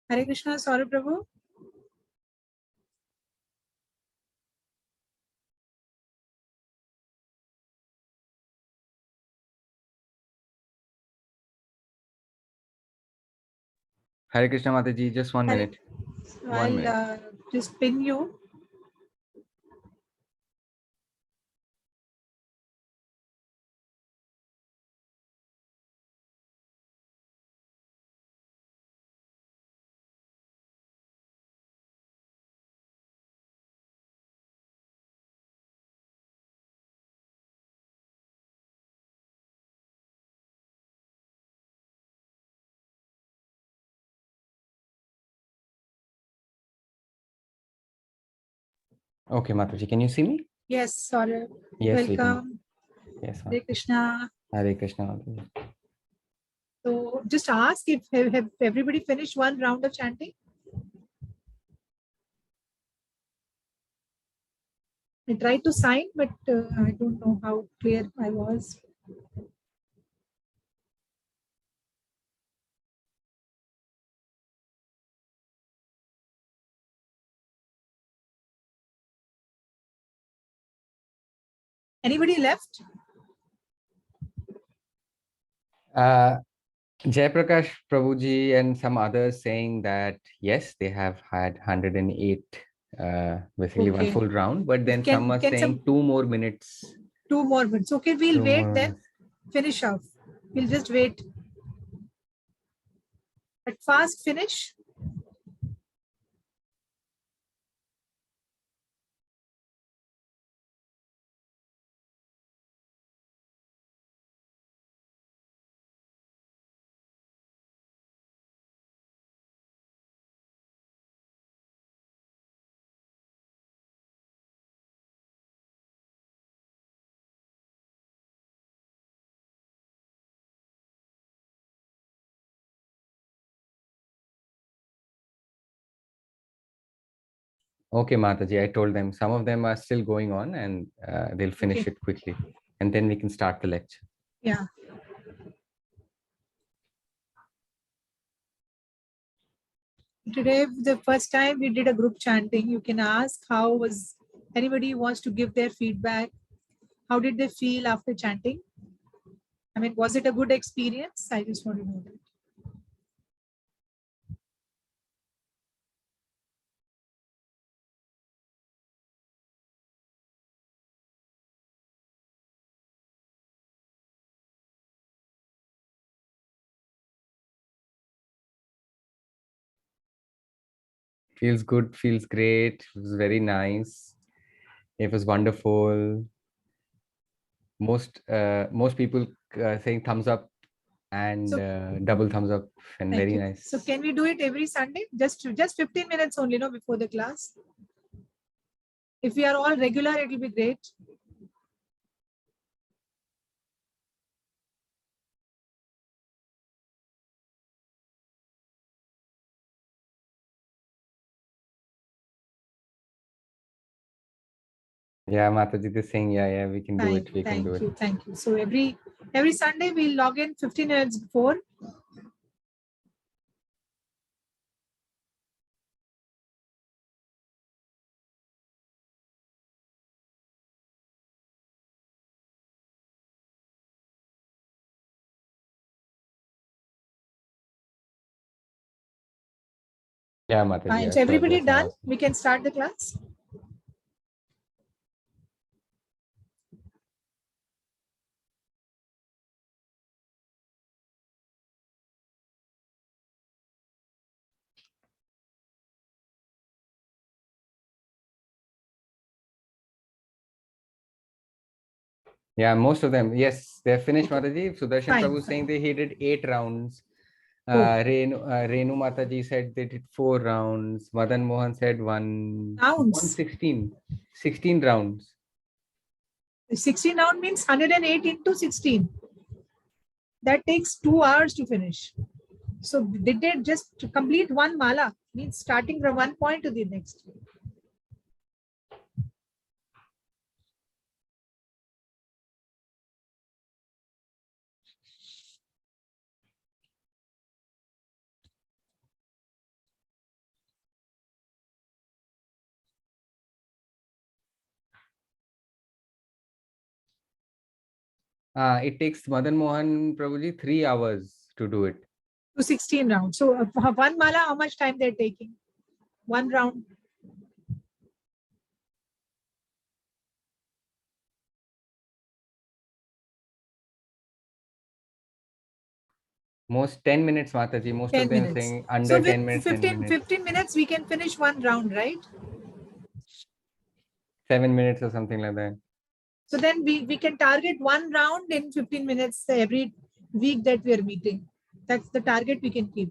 Hare Krishna, sorry Prabhu. Hare Krishna Mataji, just 1 minute. I'll just pin you. Okay, Mataji, can you see me? Yes, sorry. Yes, welcome. Yes, Hare Krishna. Hare Krishna Mataji. So just ask if have everybody finished one round of chanting? I tried to sign, but I don't know how clear I was. Anybody left? Jayaprakash Prabhuji and some others saying that yes, they have had 108, basically one full round, but then some are saying 2 more minutes. 2 more minutes. Okay, we'll wait then. Finish off. We'll just wait. But fast finish. Okay, Mataji, I told them some of them are still going on and they'll finish it quickly and then we can start the lecture. Yeah. Today, the first time we did a group chanting, you can ask how was, anybody wants to give their feedback. How did they feel after chanting? I mean, was it a good experience? I just want to know that. Feels good, feels great. It was very nice. It was wonderful. Most people saying thumbs up and double thumbs up, and very nice. So can we do it every Sunday? Just 15 minutes only, no, before the class. If we are all regular, it will be great. Yeah, Mataji is saying, yeah, we can do it. We can do it. Thank you. So every Sunday we'll log in 15 minutes before. Yeah, Mataji. So everybody done? We can start the class. Yeah, most of them. Yes, they're finished, Mataji. Sudarshan Prabhu saying he did 8 rounds. Renu Mataji said they did 4 rounds. Madan Mohan said 116 rounds. 16 round means 108 into 16. That takes 2 hours to finish. So they did just complete one mala, means starting from one point to the next. It takes Madan Mohan Prabhuji 3 hours to do it. To 16 rounds. So one mala, how much time they're taking? One round. Most 10 minutes, Mataji. Most of them saying under so 10 minutes. 15 minutes, we can finish one round, right? 7 minutes or something like that. So then we can target one round in 15 minutes every week that we are meeting. That's the target we can keep.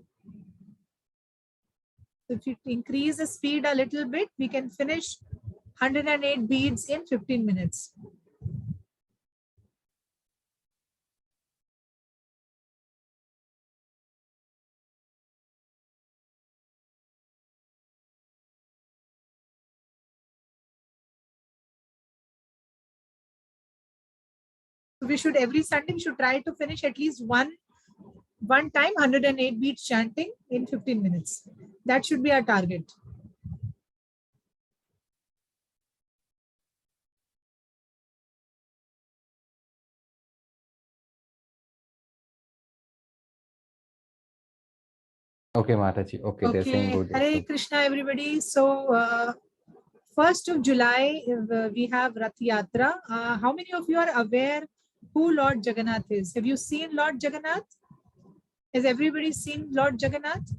If you increase the speed a little bit, we can finish 108 beads in 15 minutes. We should every Sunday we should try to finish at least one time 108 beads chanting in 15 minutes. That should be our target. Okay, Mataji. Okay, they're saying good. Hare Krishna, everybody. So 1st of July, we have Rath Yatra. How many of you are aware who Lord Jagannath is? Have you seen Lord Jagannath? Has everybody seen Lord Jagannath?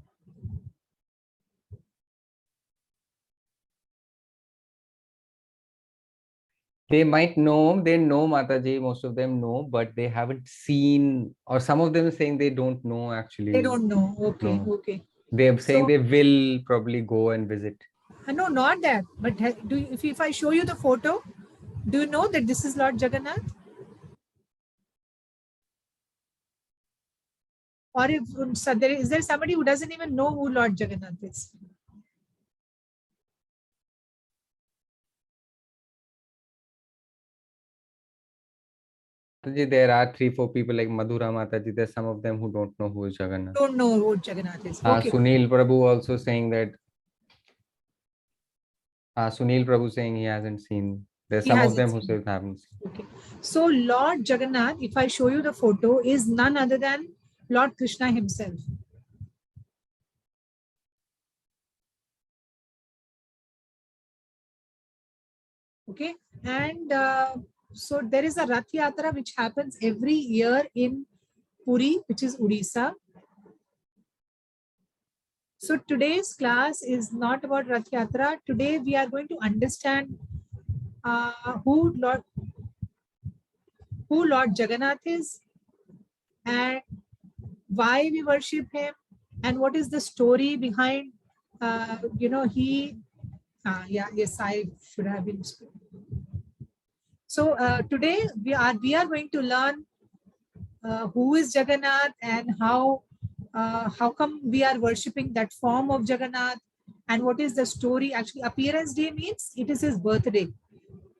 They might know, they know Mataji, most of them know, but they haven't seen, or some of them are saying they don't know actually. They don't know. Okay, no. Okay. They're saying they will probably go and visit. No, not that. But if I show you the photo, do you know that this is Lord Jagannath? Or is there somebody who doesn't even know who Lord Jagannath is? There are 3-4 people like Madhura Mataji. There's some of them who don't know who is Jagannath. Don't know who Jagannath is. Okay. Sunil Prabhu also saying that. Sunil Prabhu saying he hasn't seen. There's some of them who say haven't seen. Okay. So Lord Jagannath, if I show you the photo, is none other than Lord Krishna himself. Okay. And so there is a Rath Yatra which happens every year in Puri, which is Odisha. So today's class is not about Rath Yatra. Today we are going to understand who Lord Jagannath is, and why we worship him, and what is the story behind he yes, I should have been. So today we are going to learn who is Jagannath, and how come we are worshipping that form of Jagannath, and what is the story. Actually, appearance day means it is his birthday.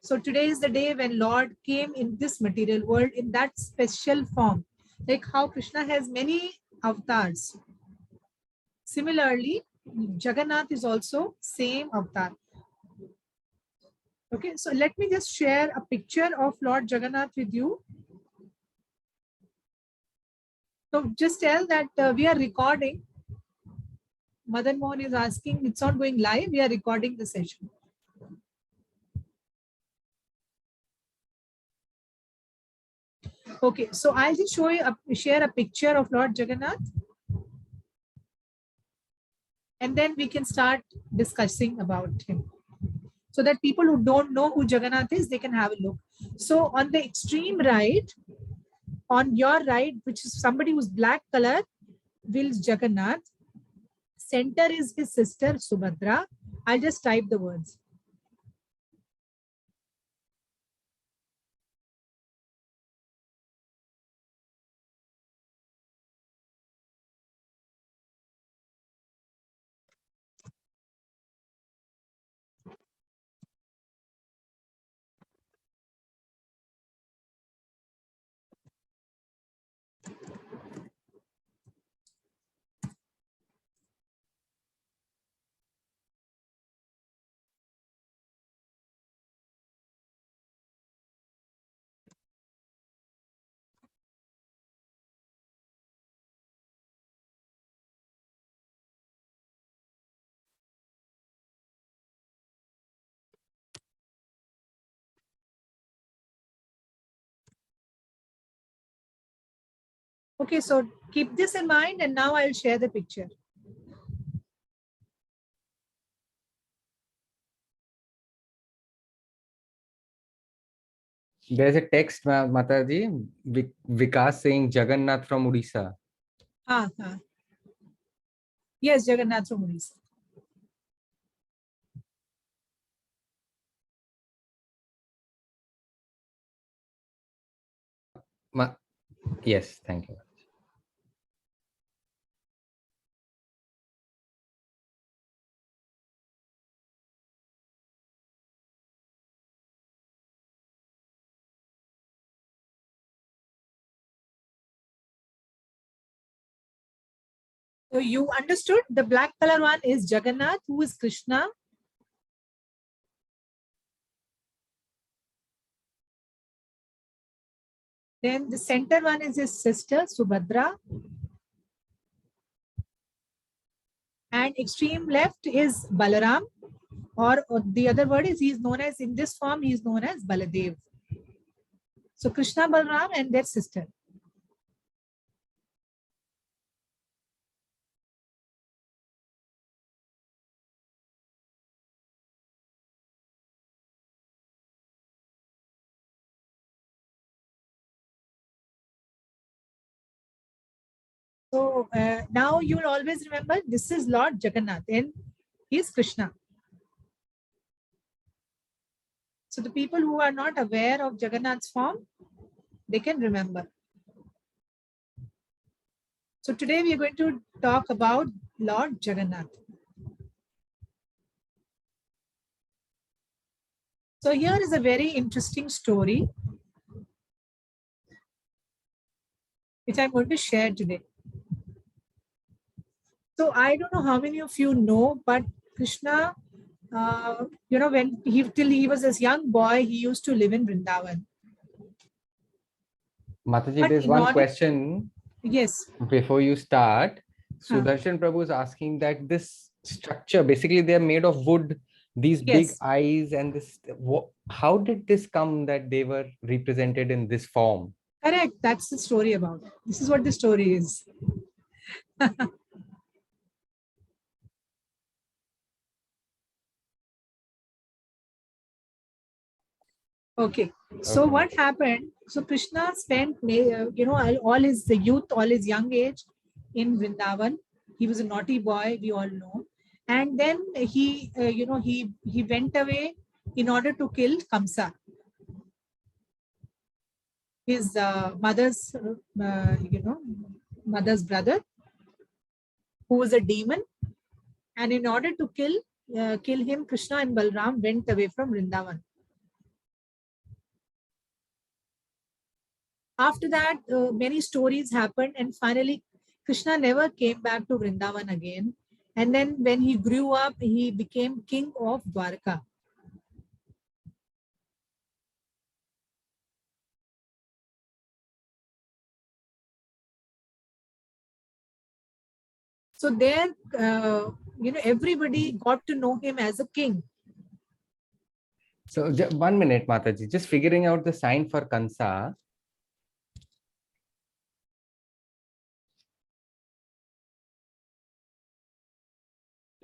So today is the day when Lord came in this material world in that special form, like how Krishna has many avatars. Similarly, Jagannath is also same avatar. Okay, so let me just share a picture of Lord Jagannath with you. So just tell that we are recording. Madan Mohan is asking, it's not going live, we are recording the session. Okay, so I'll just show you, share a picture of Lord Jagannath. And then we can start discussing about him. So that people who don't know who Jagannath is, they can have a look. So on the extreme right, on your right, which is somebody who's black color, Will's Jagannath. Center is his sister Subhadra. I'll just type the words. Okay, so keep this in mind, and now I'll share the picture. There's a text, Mataji, Vikas saying Jagannath from Odisha. Yes, Jagannath from Odisha. Yes, thank you. So you understood the black color one is Jagannath, who is Krishna. Then the center one is his sister Subhadra. And extreme left is Balaram, or the other word is he is known as, in this form, he is known as Baladev. So Krishna, Balaram and their sister. So now you will always remember this is Lord Jagannath and he is Krishna. So the people who are not aware of Jagannath's form, they can remember. So today we are going to talk about Lord Jagannath. So here is a very interesting story which I'm going to share today. So I don't know how many of you know, but Krishna, when till he was this young boy, he used to live in Vrindavan. Mataji, there's one question. Yes. Before you start, Sudarshan Prabhu is asking that this structure, basically they are made of wood, these big eyes, and this, how did this come that they were represented in this form? Correct. That's the story about. This is what the story is. Okay. So Okay. what happened? So Krishna spent, all his youth, all his young age in Vrindavan. He was a naughty boy, we all know. And then he went away in order to kill Kamsa, his mother's brother, who was a demon. And in order to kill him, Krishna and Balram went away from Vrindavan. After that, many stories happened, and finally, Krishna never came back to Vrindavan again. And then, when he grew up, he became king of Dwarka. So there, everybody got to know him as a king. So 1 minute, Mataji, just figuring out the sign for Kansa.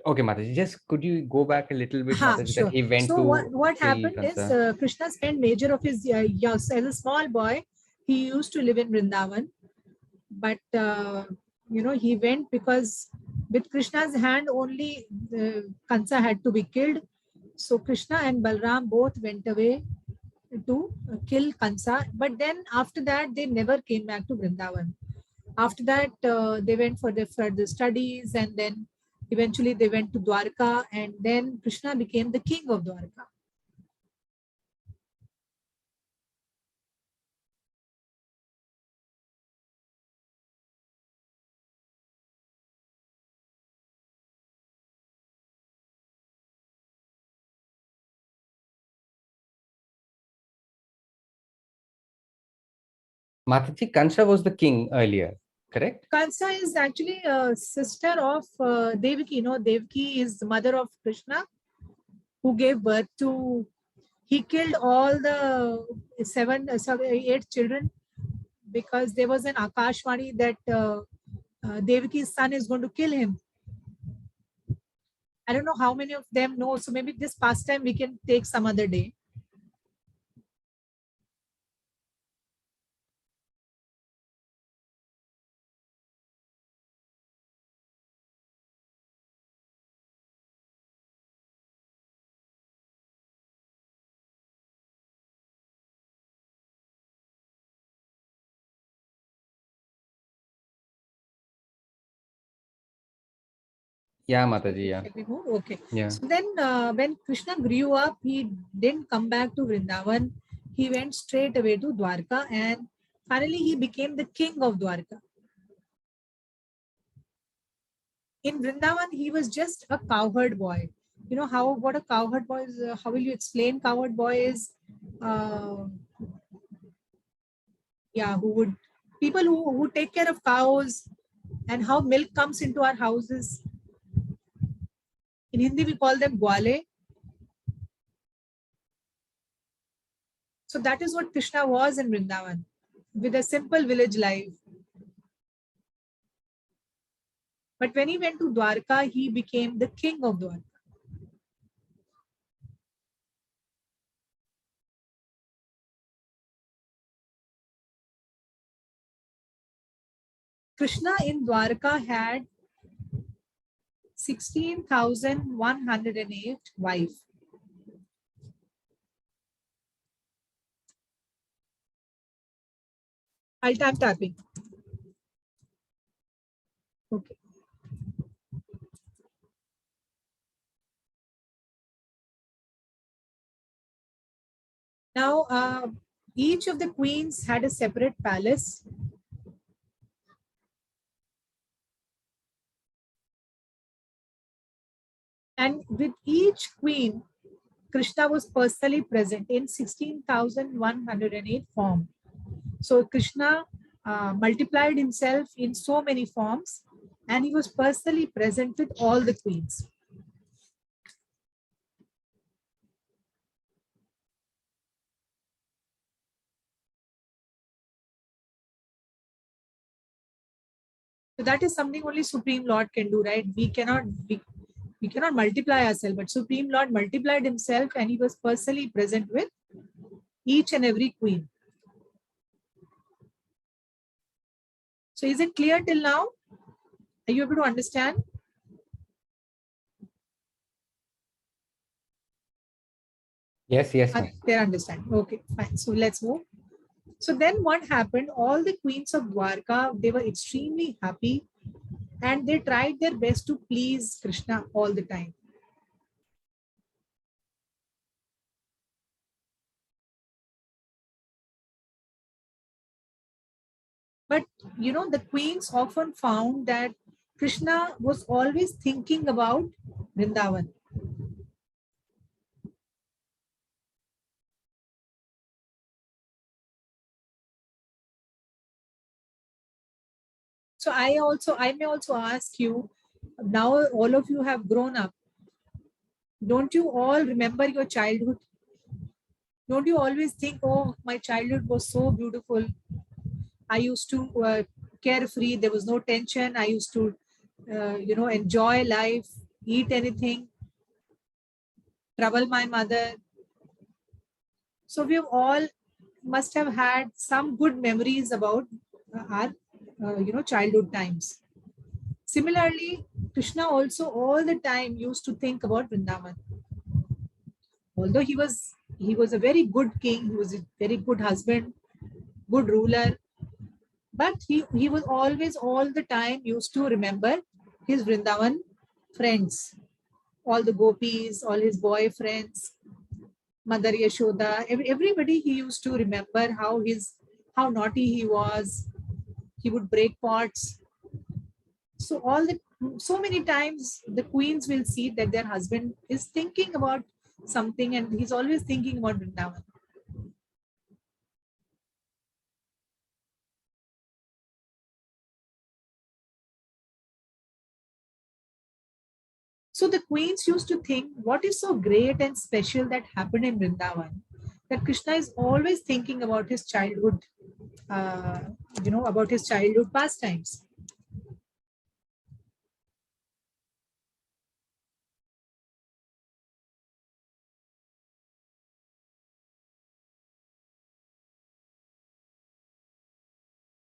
Okay, Mataji, just could you go back a little bit, Mataji, Sure. that he went So to what kill happened is Kansa? Krishna spent major of his years as a small boy. He used to live in Vrindavan, but he went because with Krishna's hand only Kansa had to be killed. So Krishna and Balram both went away to kill Kansa, but then after that they never came back to Vrindavan. After that, they went for their further studies, and then eventually they went to Dwarka, and then Krishna became the king of Dwarka. Mataji, Kansa was the king earlier, correct? Kansa is actually a sister of Devaki. Devaki is the mother of Krishna, who gave birth to. He killed all the eight children because there was an Akashvani that Devaki's son is going to kill him. I don't know how many of them know. So maybe this pastime we can take some other day. Yeah, Mataji, yeah. Okay. Yeah. So then when Krishna grew up, he didn't come back to Vrindavan. He went straight away to Dwarka, and finally he became the king of Dwarka. In Vrindavan, he was just a cowherd boy. You know what a cowherd boy is? How will you explain cowherd boy is? Uh, people who take care of cows, and how milk comes into our houses. In Hindi, we call them gwale. So that is what Krishna was in Vrindavan, with a simple village life. But when he went to Dwarka, he became the king of Dwarka. Krishna in Dwarka had 16,108 wives. I'm tapping. Okay. Now, each of the queens had a separate palace. And with each queen, Krishna was personally present in 16,108 form. So Krishna multiplied himself in so many forms, and he was personally present with all the queens. So that is something only Supreme Lord can do, right? We cannot multiply ourselves, but Supreme Lord multiplied himself, and he was personally present with each and every queen. So is it clear till now? Are you able to understand? Yes, ma'am. They understand. Okay, fine. So let's move. So then what happened? All the queens of Dwarka, they were extremely happy and they tried their best to please Krishna all the time. But you know, the queens often found that Krishna was always thinking about Vrindavan. So I may also ask you, now all of you have grown up. Don't you all remember your childhood? Don't you always think, oh, my childhood was so beautiful. I used to carefree. There was no tension. I used to, enjoy life, eat anything, trouble my mother. So we all must have had some good memories about our, childhood times. Similarly, Krishna also all the time used to think about Vrindavan. Although he was a very good king, he was a very good husband, good ruler, but he was always all the time used to remember his Vrindavan friends, all the gopis, all his boyfriends, Mother Yashoda, everybody. He used to remember how naughty he was. He would break pots. So many times the queens will see that their husband is thinking about something and he's always thinking about Vrindavan. So the queens used to think, what is so great and special that happened in Vrindavan, that Krishna is always thinking about his childhood, uh, about his childhood pastimes.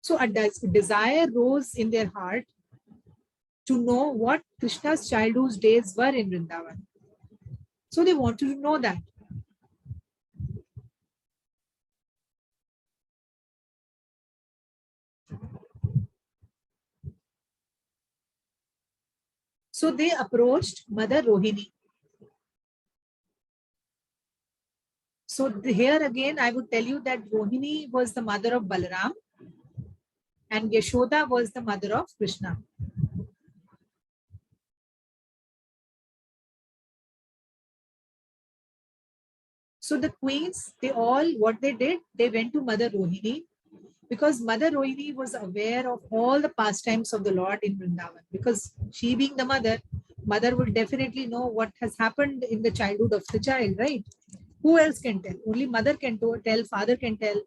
So a desire rose in their heart to know what Krishna's childhood days were in Vrindavan. So they wanted to know that. So they approached Mother Rohini. So here again, I would tell you that Rohini was the mother of Balaram and Yashoda was the mother of Krishna. So the queens, what they did, they went to Mother Rohini because Mother Rohini was aware of all the pastimes of the Lord in Vrindavan. Because she being the mother will definitely know what has happened in the childhood of the child, right? Who else can tell? Only mother can tell, father can tell.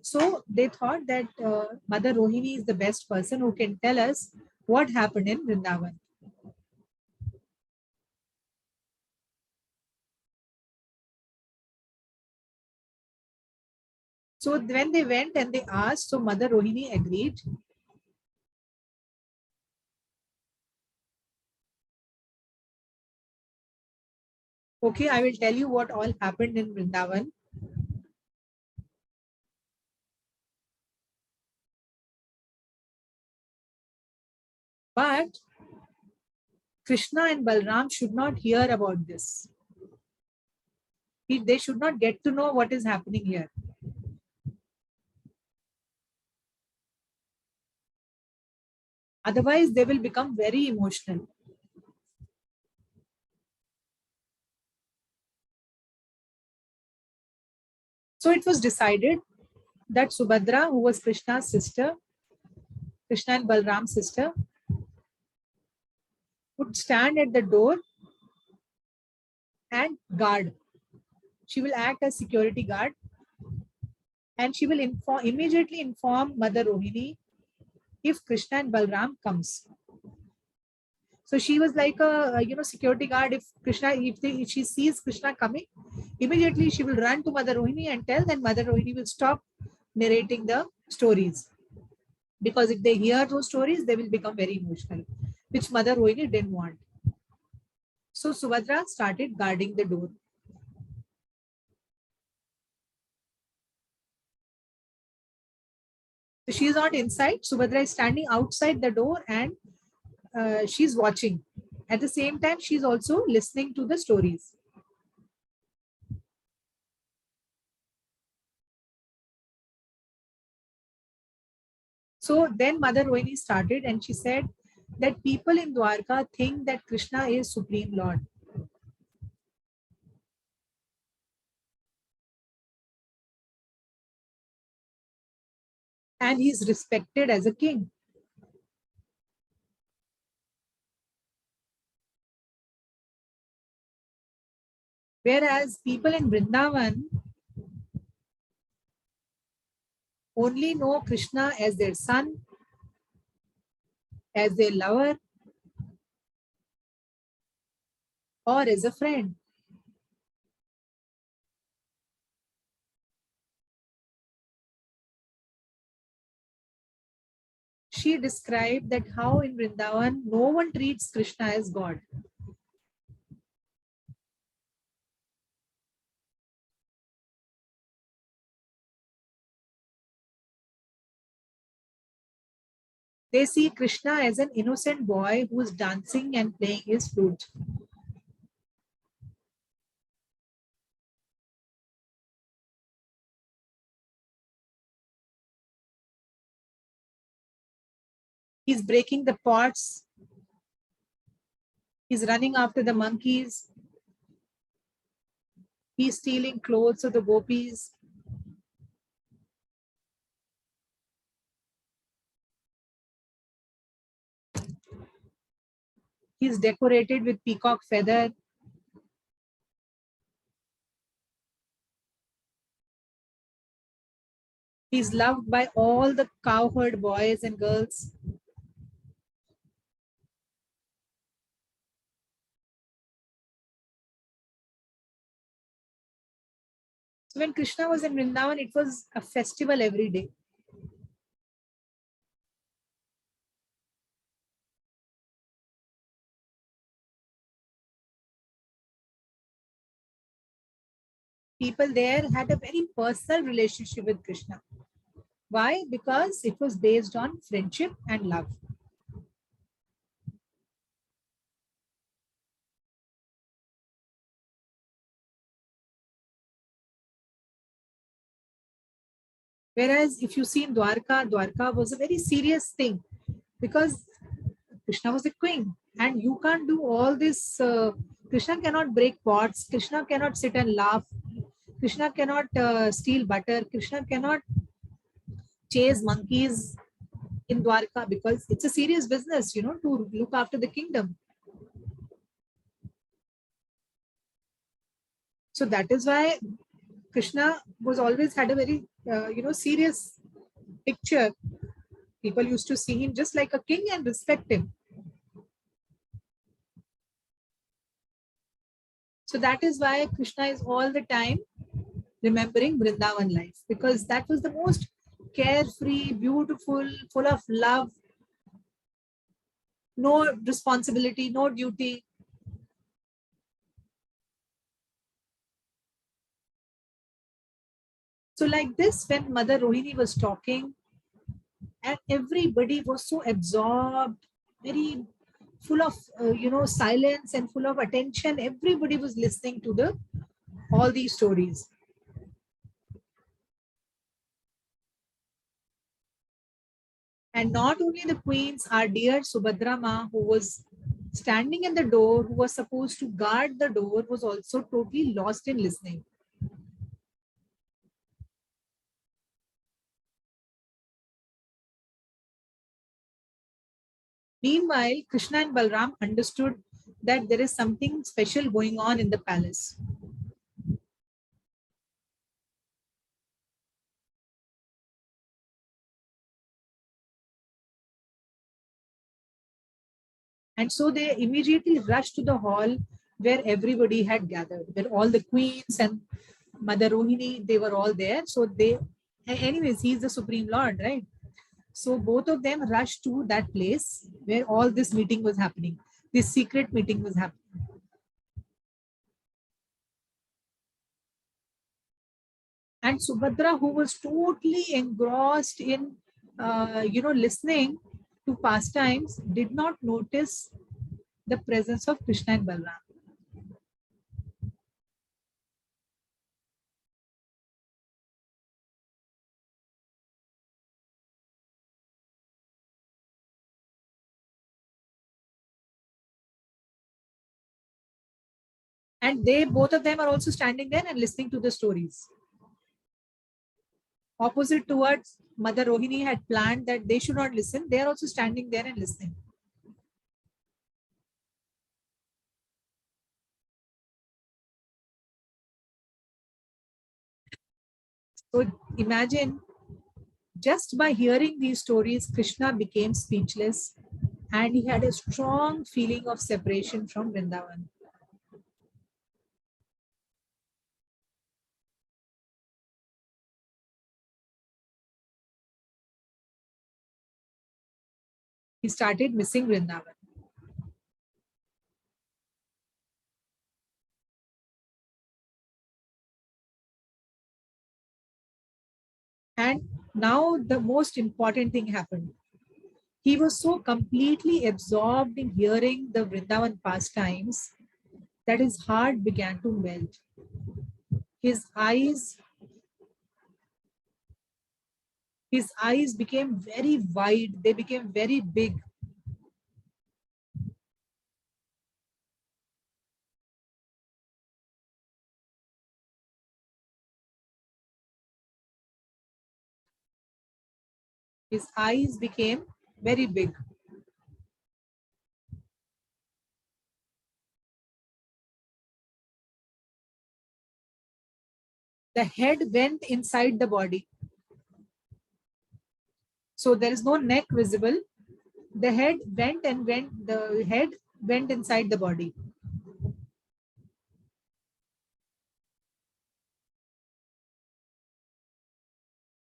So they thought that Mother Rohini is the best person who can tell us what happened in Vrindavan. So when they went and they asked, so Mother Rohini agreed. Okay, I will tell you what all happened in Vrindavan. But Krishna and Balram should not hear about this. They should not get to know what is happening here. Otherwise, they will become very emotional. So it was decided that Subhadra, who was Krishna's sister, Krishna and Balram's sister, would stand at the door and guard. She will act as security guard and she will immediately inform Mother Rohini if Krishna and Balram comes. So she was like a security guard. If Krishna, if she sees Krishna coming, immediately she will run to Mother Rohini and tell, then Mother Rohini will stop narrating the stories. Because if they hear those stories, they will become very emotional, which Mother Rohini didn't want. So Subhadra started guarding the door. So she is not inside. Subhadra is standing outside the door and she's watching. At the same time, she's also listening to the stories. So then Mother Rohini started and she said that people in Dwarka think that Krishna is Supreme Lord. And he is respected as a king. Whereas people in Vrindavan only know Krishna as their son, as their lover, or as a friend. She described that how in Vrindavan no one treats Krishna as God. They see Krishna as an innocent boy who is dancing and playing his flute. He's breaking the pots. He's running after the monkeys. He's stealing clothes of the gopis. He's decorated with peacock feather. He's loved by all the cowherd boys and girls. So when Krishna was in Vrindavan, it was a festival every day. People there had a very personal relationship with Krishna. Why? Because it was based on friendship and love. Whereas if you see in Dwarka, Dwarka was a very serious thing because Krishna was a queen and you can't do all this. Krishna cannot break pots. Krishna cannot sit and laugh. Krishna cannot steal butter. Krishna cannot chase monkeys in Dwarka because it's a serious business, to look after the kingdom. So that is why Krishna was always had a very, serious picture. People used to see him just like a king and respect him. So that is why Krishna is all the time remembering Vrindavan life because that was the most carefree, beautiful, full of love, no responsibility, no duty. So like this, when Mother Rohini was talking, and everybody was so absorbed, very full of silence and full of attention. Everybody was listening to the all these stories. And not only the queens, our dear Subhadra Ma, who was standing in the door, who was supposed to guard the door, was also totally lost in listening. Meanwhile, Krishna and Balram understood that there is something special going on in the palace. And so they immediately rushed to the hall where everybody had gathered, where all the queens and Mother Rohini, they were all there. So anyways, he's the Supreme Lord, right? So both of them rushed to that place where all this meeting was happening. This secret meeting was happening. And Subhadra, who was totally engrossed in, listening to pastimes, did not notice the presence of Krishna and Balram. And both of them are also standing there and listening to the stories. Opposite towards Mother Rohini had planned that they should not listen. They are also standing there and listening. So imagine, just by hearing these stories, Krishna became speechless and he had a strong feeling of separation from Vrindavan. He started missing Vrindavan. And now the most important thing happened. He was so completely absorbed in hearing the Vrindavan pastimes that his heart began to melt. His eyes became very wide, they became very big. His eyes became very big. The head went inside the body. So there is no neck visible. The head went inside the body.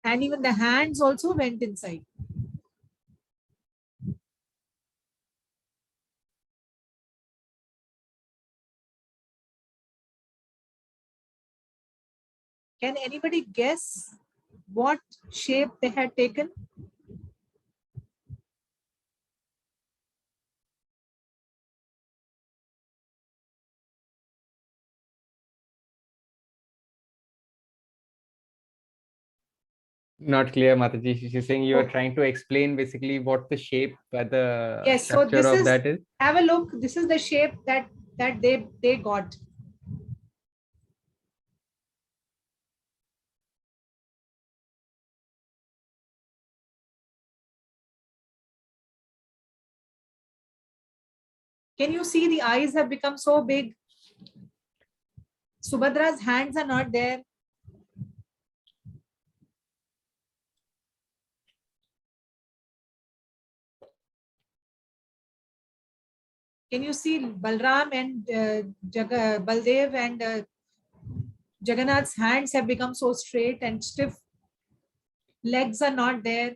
And even the hands also went inside. Can anybody guess what shape they had taken? Not clear, Mataji. She's saying you are Oh. trying to explain basically what the shape, the Yes, so structure this of is, that is. have a look. This is the shape that they got. Can you see the eyes have become so big? Subhadra's hands are not there. Can you see Balram and Baldev and Jagannath's hands have become so straight and stiff. Legs are not there.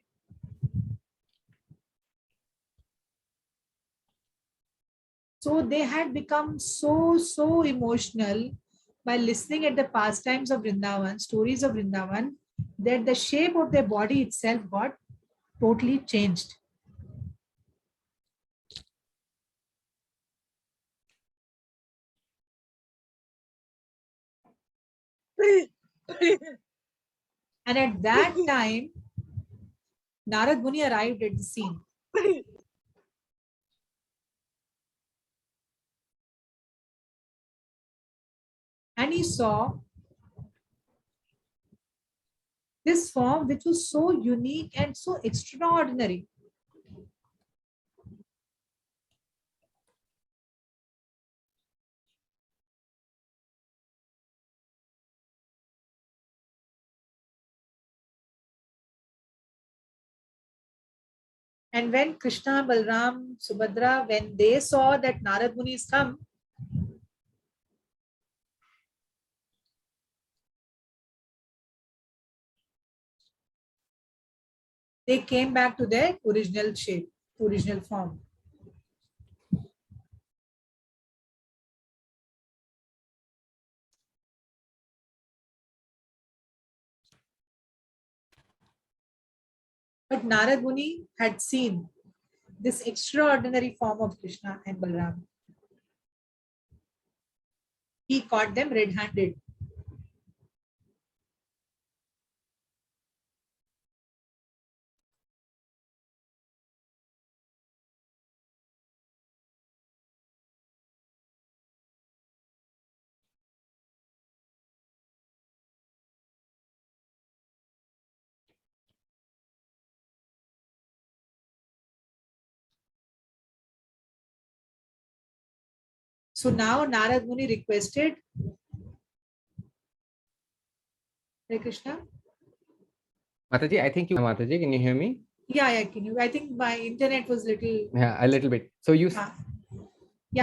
So they had become so emotional by listening at the pastimes of Vrindavan, stories of Vrindavan, that the shape of their body itself got totally changed. And at that time, Narad Muni arrived at the scene. And he saw this form which was so unique and so extraordinary. And when Krishna, Balram, Subhadra, when they saw that Narad Muni is come, they came back to their original shape, original form. But Narad Muni had seen this extraordinary form of Krishna and Balram. He caught them red-handed. So now Narad Muni requested, Hare Krishna. Mataji, I think you, Mataji, can you hear me? Yeah, can you? I think my internet was little. Yeah, a little bit. So you yeah,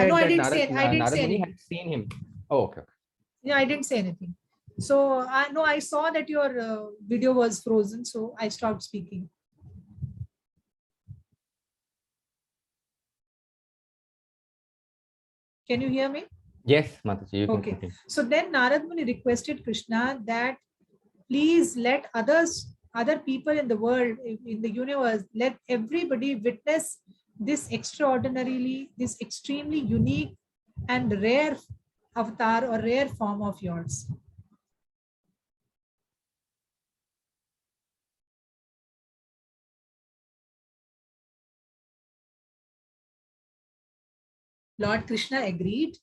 said no, I that didn't say. I didn't Narad say Muni anything. had seen him. Oh, okay. Yeah, I didn't say anything. So no, I saw that your video was frozen, so I stopped speaking. Can you hear me? Yes, Mataji, you can Okay. continue. So then Narad Muni requested Krishna that please let other people in the world, in the universe, let everybody witness this extremely unique and rare avatar or rare form of yours. Lord Krishna agreed.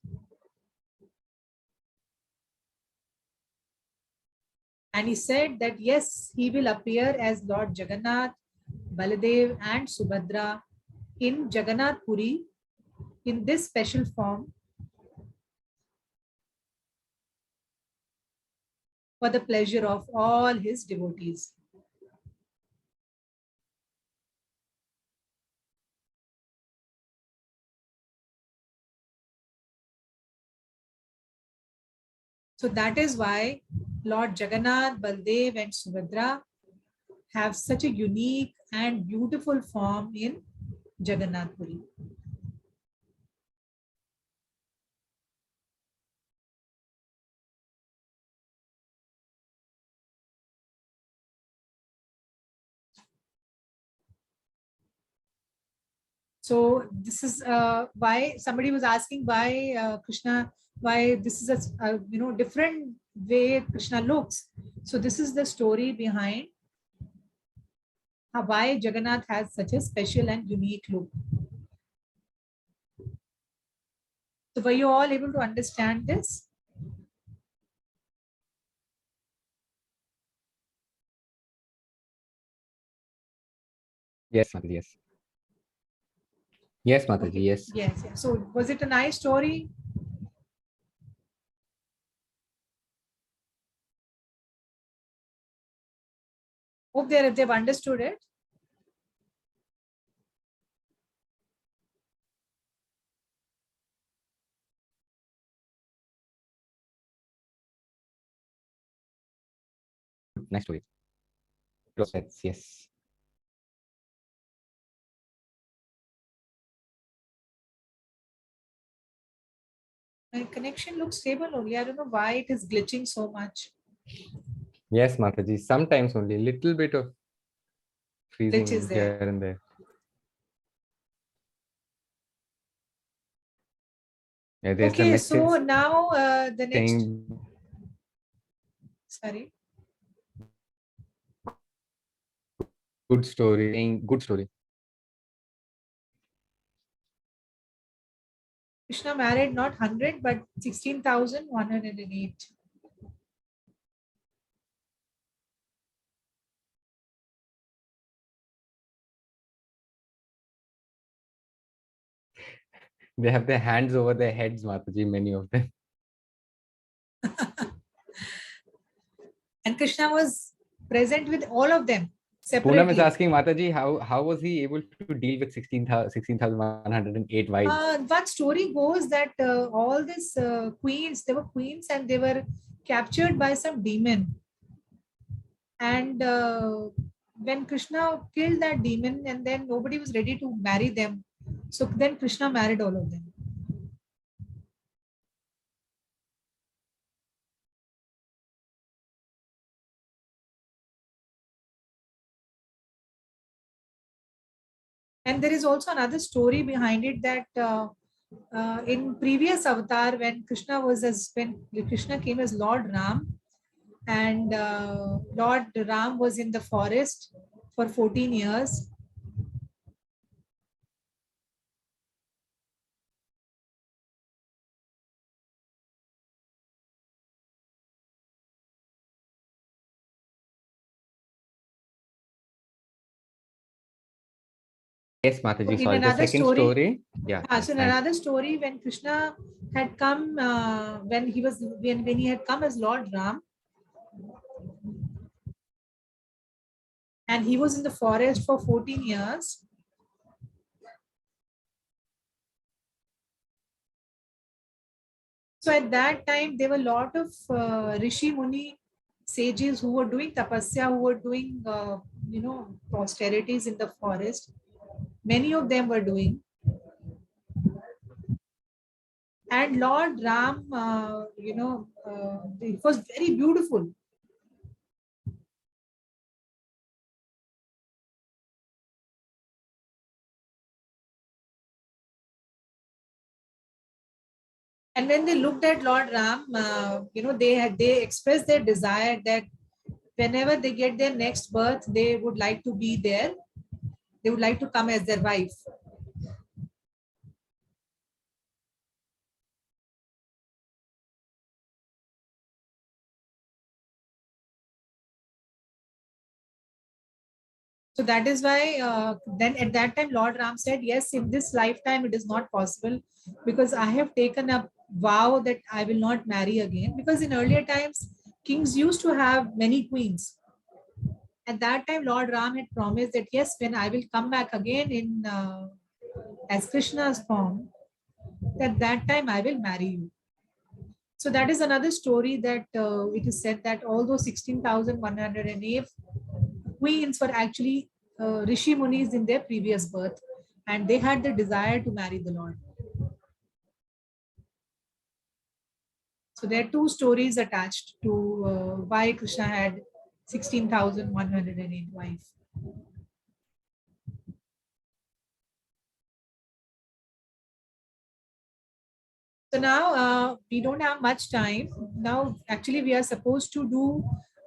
And he said that yes, he will appear as Lord Jagannath, Baladev and Subhadra in Jagannath Puri in this special form for the pleasure of all his devotees. So that is why Lord Jagannath, Baldev and Subhadra have such a unique and beautiful form in Jagannath Puri. So this is why somebody was asking why Krishna, why this is a different way Krishna looks. So this is the story behind why Jagannath has such a special and unique look. So were you all able to understand this? Yes, Mataji, yes. Yes, Mataji, Okay. yes. Yes. So was it a nice story? Hope they've understood it. Next story. Yes. My connection looks stable only. I don't know why it is glitching so much. Yes, Mataji. Sometimes only a little bit of Glitch is freezing there. here and there. Yeah, there's the Okay, message so now the next. saying Sorry. good story, saying good story. Krishna married not 100 but 16,108. They have their hands over their heads, Mataji, many of them. And Krishna was present with all of them. Poonam is separately. asking Mataji, how was he able to deal with 16,108 wives? One story goes that all these queens, they were queens and they were captured by some demon. And when Krishna killed that demon, and then nobody was ready to marry them. So then Krishna married all of them. And there is also another story behind it that in previous avatar, when Krishna came as Lord Ram, and Lord Ram was in the forest for 14 years. Yes, Mataji, In sorry. The another second story, story. Yeah, so in thanks. another story, when Krishna had come, when he had come as Lord Ram, and he was in the forest for 14 years. So at that time, there were a lot of Rishi Muni sages who were doing tapasya, who were doing, austerities in the forest. Many of them were doing. And Lord Ram, it was very beautiful. And when they looked at Lord Ram, they expressed their desire that whenever they get their next birth, they would like to be there. They would like to come as their wife. So that is why then at that time Lord Ram said, yes, in this lifetime it is not possible because I have taken a vow that I will not marry again. Because in earlier times, kings used to have many queens. At that time, Lord Ram had promised that yes, when I will come back again in as Krishna's form, at that time I will marry you. So that is another story that it is said that all those 16,108 queens were actually Rishi Munis in their previous birth, and they had the desire to marry the Lord. So there are two stories attached to why Krishna had 16,108 wives. So now we don't have much time. Now, actually, we are supposed to do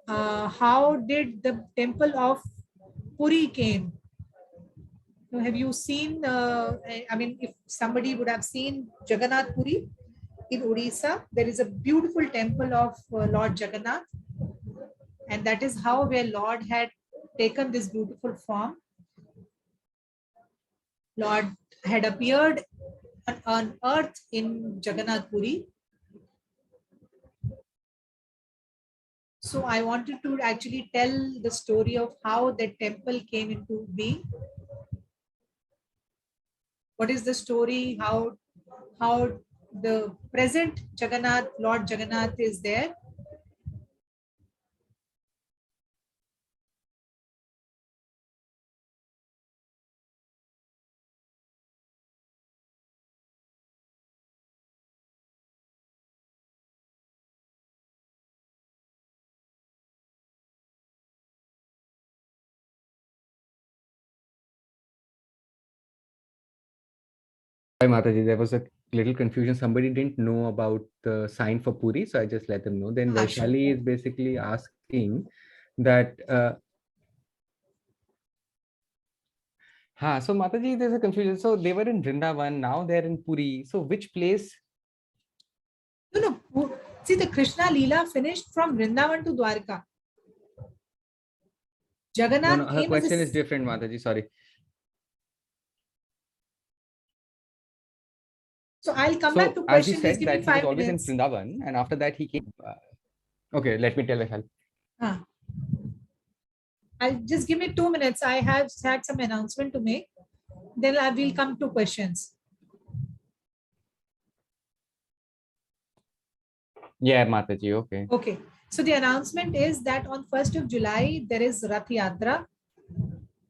how did the temple of Puri came. Now, have you seen, I mean, if somebody would have seen Jagannath Puri in Odisha, there is a beautiful temple of Lord Jagannath. And that is how where Lord had taken this beautiful form. Lord had appeared on earth in Jagannath Puri. So I wanted to actually tell the story of how the temple came into being. What is the story? How the present Jagannath, Lord Jagannath is there. Hi, Mataji. There was a little confusion. Somebody didn't know about the sign for Puri, so I just let them know. Then Sure. Vaishali is basically asking that. So Mataji, there's a confusion. So they were in Vrindavan, now they're in Puri. So which place? No. See, the Krishna Leela finished from Vrindavan to Dwarka. No, no, Jagannath her came as question is a. different, Mataji. Sorry. So I'll come back So to as you question. Just said give me that he was 5 always in minutes. Vrindavan, and after that he came. Okay, let me tell Vaishali. Ah. I'll just give me 2 minutes. I have had some announcement to make. Then I will come to questions. Yeah, Mataji, okay. Okay. So the announcement is that on 1st of July, there is Rath Yatra.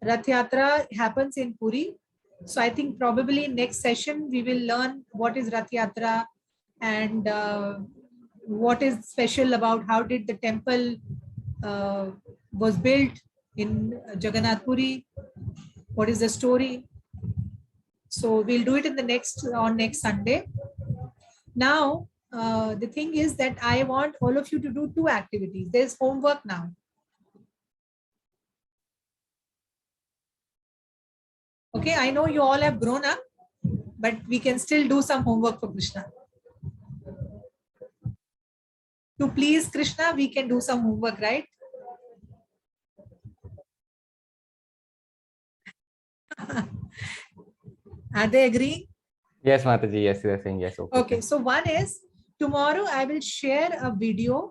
Rath Yatra happens in Puri. So I think probably next session, we will learn what is Rath Yatra and what is special about how did the temple was built in Jagannath Puri. What is the story? So we'll do it in the next Sunday. Now, the thing is that I want all of you to do 2 activities. There's homework now. Okay, I know you all have grown up, but we can still do some homework for Krishna. To please Krishna, we can do some homework, right? Are they agreeing? Yes, Mataji, yes, they're saying yes. Okay. Okay, so one is tomorrow I will share a video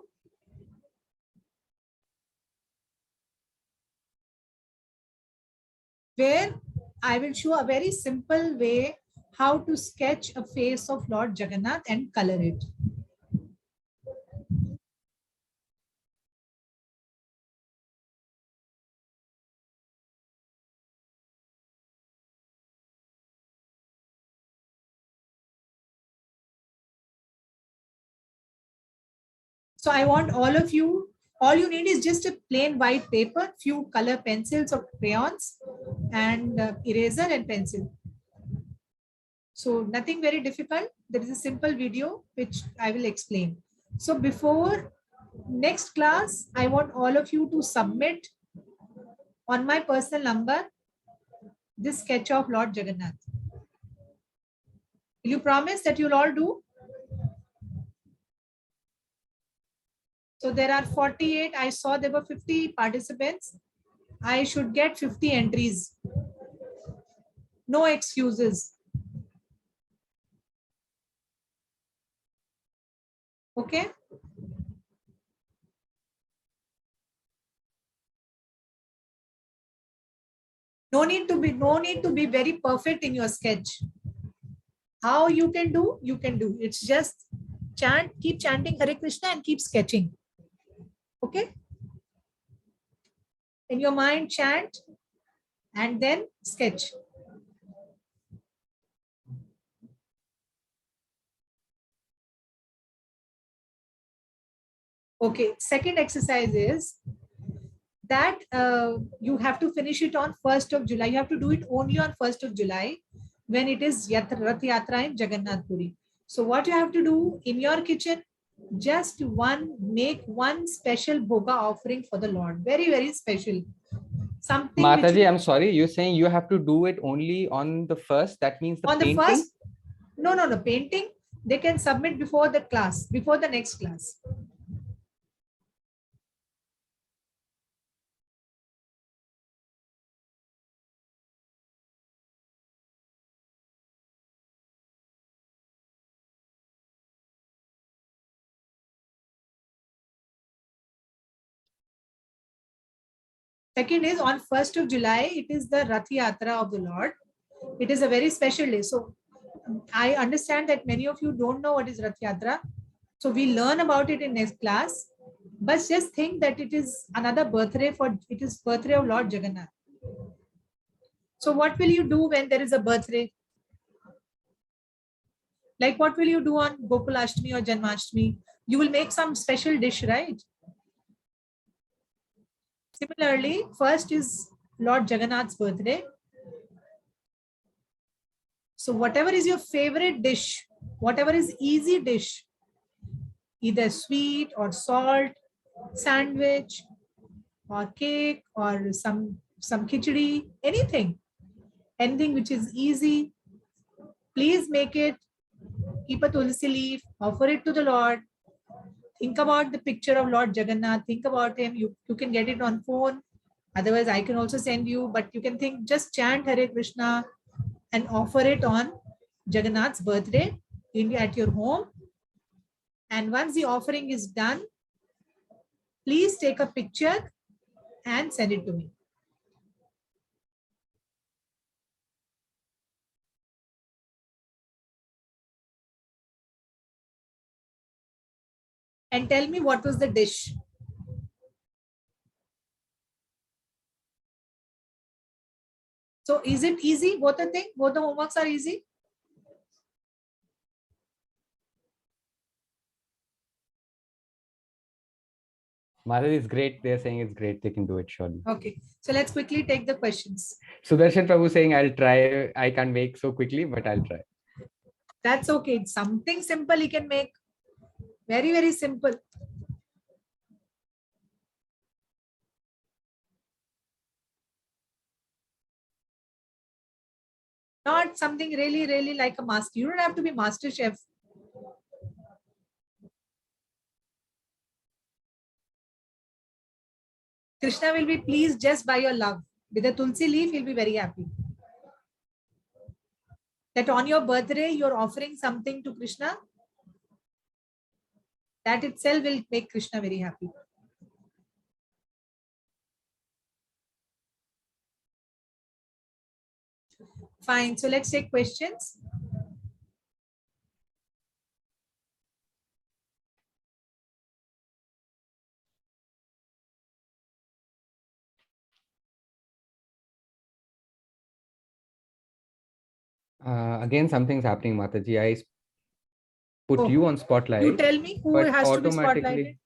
where I will show a very simple way how to sketch a face of Lord Jagannath and color it. So I want all of you, all you need is just a plain white paper, few color pencils or crayons, and eraser and pencil. So nothing very difficult. There is a simple video which I will explain. So before next class, I want all of you to submit on my personal number this sketch of Lord Jagannath. Will you promise that you'll all do? So there are 48. I saw there were 50 participants. I should get 50 entries. No excuses. Okay. No need to be very perfect in your sketch. How you can do, you can do. It's just chant, keep chanting Hare Krishna and keep sketching. Okay. In your mind, chant and then sketch. Okay. Second exercise is that you have to finish it on 1st of July. You have to do it only on 1st of July when it is Rath Yatra in Jagannath Puri. So what you have to do in your kitchen, just make one special bhoga offering for the Lord. Very, very special. Something Mataji, I'm sorry, you're saying you have to do it only on the first. That means on painting? The first. No, painting. They can submit before the class, before the next class. Second is on 1st of July, it is the Rath Yatra of the Lord. It is a very special day. So I understand that many of you don't know what is Rath Yatra. So we learn about it in next class. But just think that it is another birthday it is birthday of Lord Jagannath. So what will you do when there is a birthday? Like what will you do on Gokulashtami or Janmashtami? You will make some special dish, right? Similarly, first is Lord Jagannath's birthday. So whatever is your favorite dish, whatever is easy dish, either sweet or salt, sandwich or cake or some khichdi, anything which is easy, please make it, keep a tulsi leaf, offer it to the Lord. Think about the picture of Lord Jagannath, think about him. You can get it on phone. Otherwise, I can also send you, but you can think, just chant Hare Krishna and offer it on Jagannath's birthday at your home. And once the offering is done, please take a picture and send it to me. And tell me what was the dish. So is it easy? Both the thing? Both the homeworks are easy? Madhavi is great. They're saying it's great. They can do it, surely. Okay. So let's quickly take the questions. Sudarshan Prabhu saying, I'll try. I can't make so quickly, but I'll try. That's okay. It's something simple you can make. Very, very simple. Not something really, really like a master. You don't have to be master chef. Krishna will be pleased just by your love. With a tulsi leaf, he'll be very happy. That on your birthday, you're offering something to Krishna. That itself will make Krishna very happy. Fine. So let's take questions. Again, something's happening, Mataji. I put you on spotlight. You tell me who but has to be spotlighted.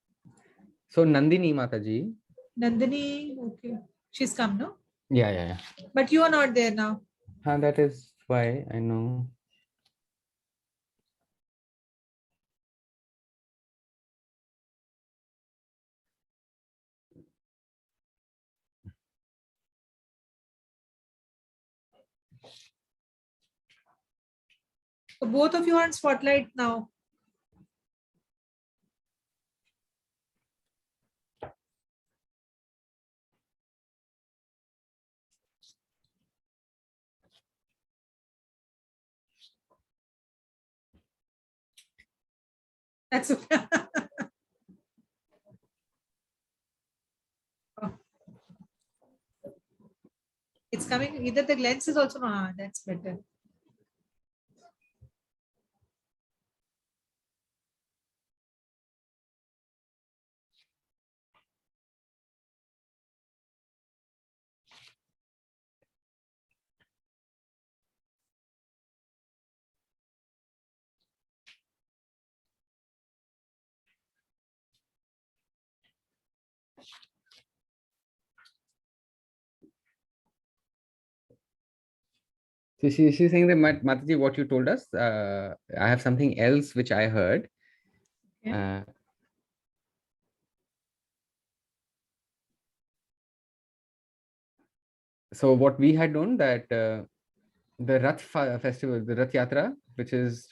So Nandini, Mataji. Nandini, okay. She's come, no? Yeah. But you are not there now. That is why I know. So both of you are on spotlight now. That's okay. It's coming. Either the lens is also not. That's better. So she's saying that Mataji, what you told us, I have something else which I heard. Okay. So what we had known that the Rath festival, the Rath Yatra, which is,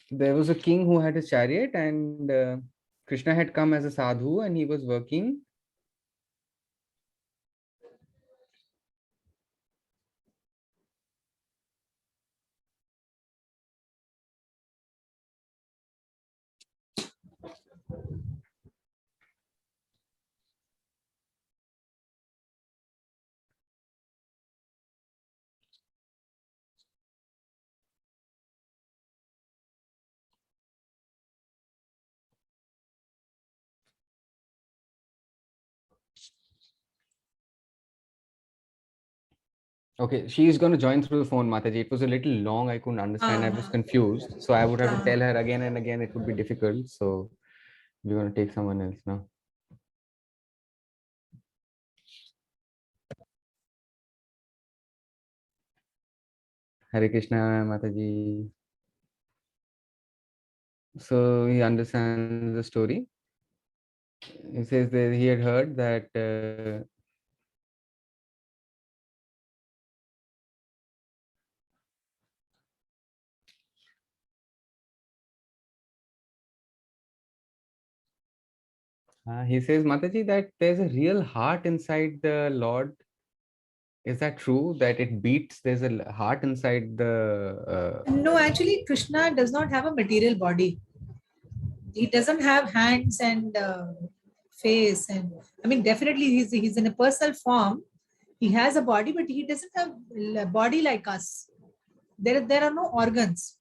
there was a king who had a chariot, and Krishna had come as a sadhu, and he was working. Okay, she is going to join through the phone, Mataji. It was a little long. I couldn't understand. I was confused. So I would have to tell her again and again. It would be difficult. So we're going to take someone else now. Hare Krishna, Mataji. So he understands the story. He says that he had heard that he says, Mataji, that there's a real heart inside the Lord. Is that true that it beats? There's a heart inside the. No, actually, Krishna does not have a material body. he doesn't have hands and face, and I mean definitely he's in a personal form. He has a body, but he doesn't have a body like us. There are no organs.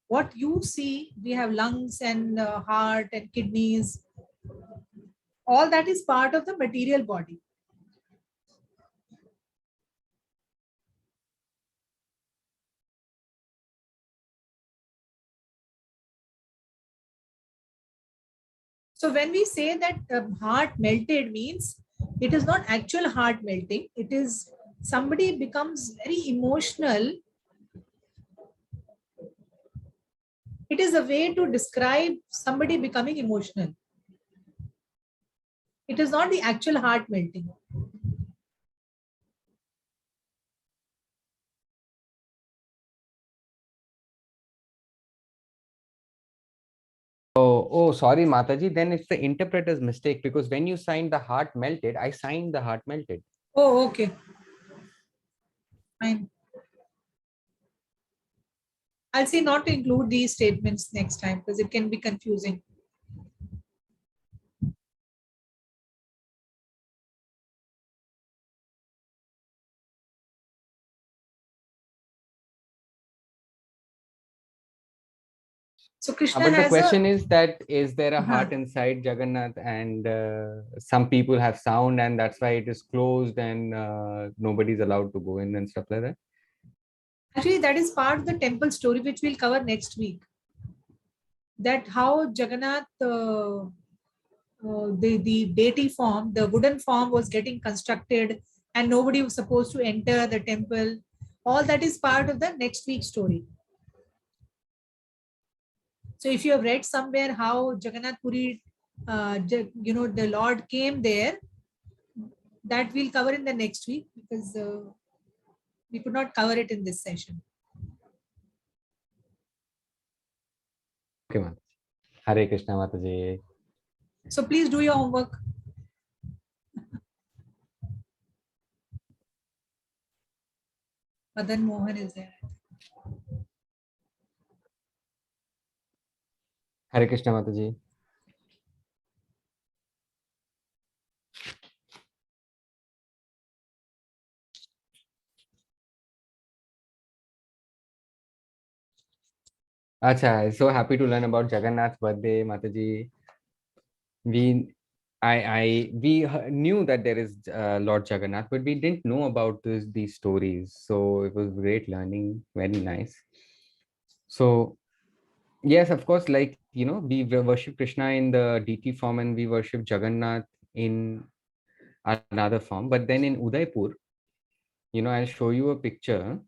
What you see, we have lungs and heart and kidneys. All that is part of the material body. So when we say that heart melted means it is not actual heart melting. It is somebody becomes very emotional. It is a way to describe somebody becoming emotional. It is not the actual heart melting. Oh, sorry, Mataji. Then it's the interpreter's mistake because when you signed the heart melted, I signed the heart melted. Oh, okay. Fine. I'll say not to include these statements next time because it can be confusing. So Krishna But the has question a is that is there a heart inside Jagannath, and some people have sound, and that's why it is closed, and nobody's allowed to go in and stuff like that. actually that is part of the temple story which we'll cover next week. That how Jagannath, the deity form, the wooden form was getting constructed, and nobody was supposed to enter the temple. All that is part of the next week's story. So if you have read somewhere how Jagannath Puri, the Lord came there, that we'll cover in the next week because we could not cover it in this session. Okay, Mataji. Hare Krishna, Mataji. So please do your homework. Madan Mohan is there. Hare Krishna, Mataji. Acha, so happy to learn about Jagannath's birthday, Mataji. We, we knew that there is Lord Jagannath, but we didn't know about these stories. So it was great learning. Very nice. So yes, of course, like we worship Krishna in the deity form, and we worship Jagannath in another form. But then in Udaipur, I'll show you a picture.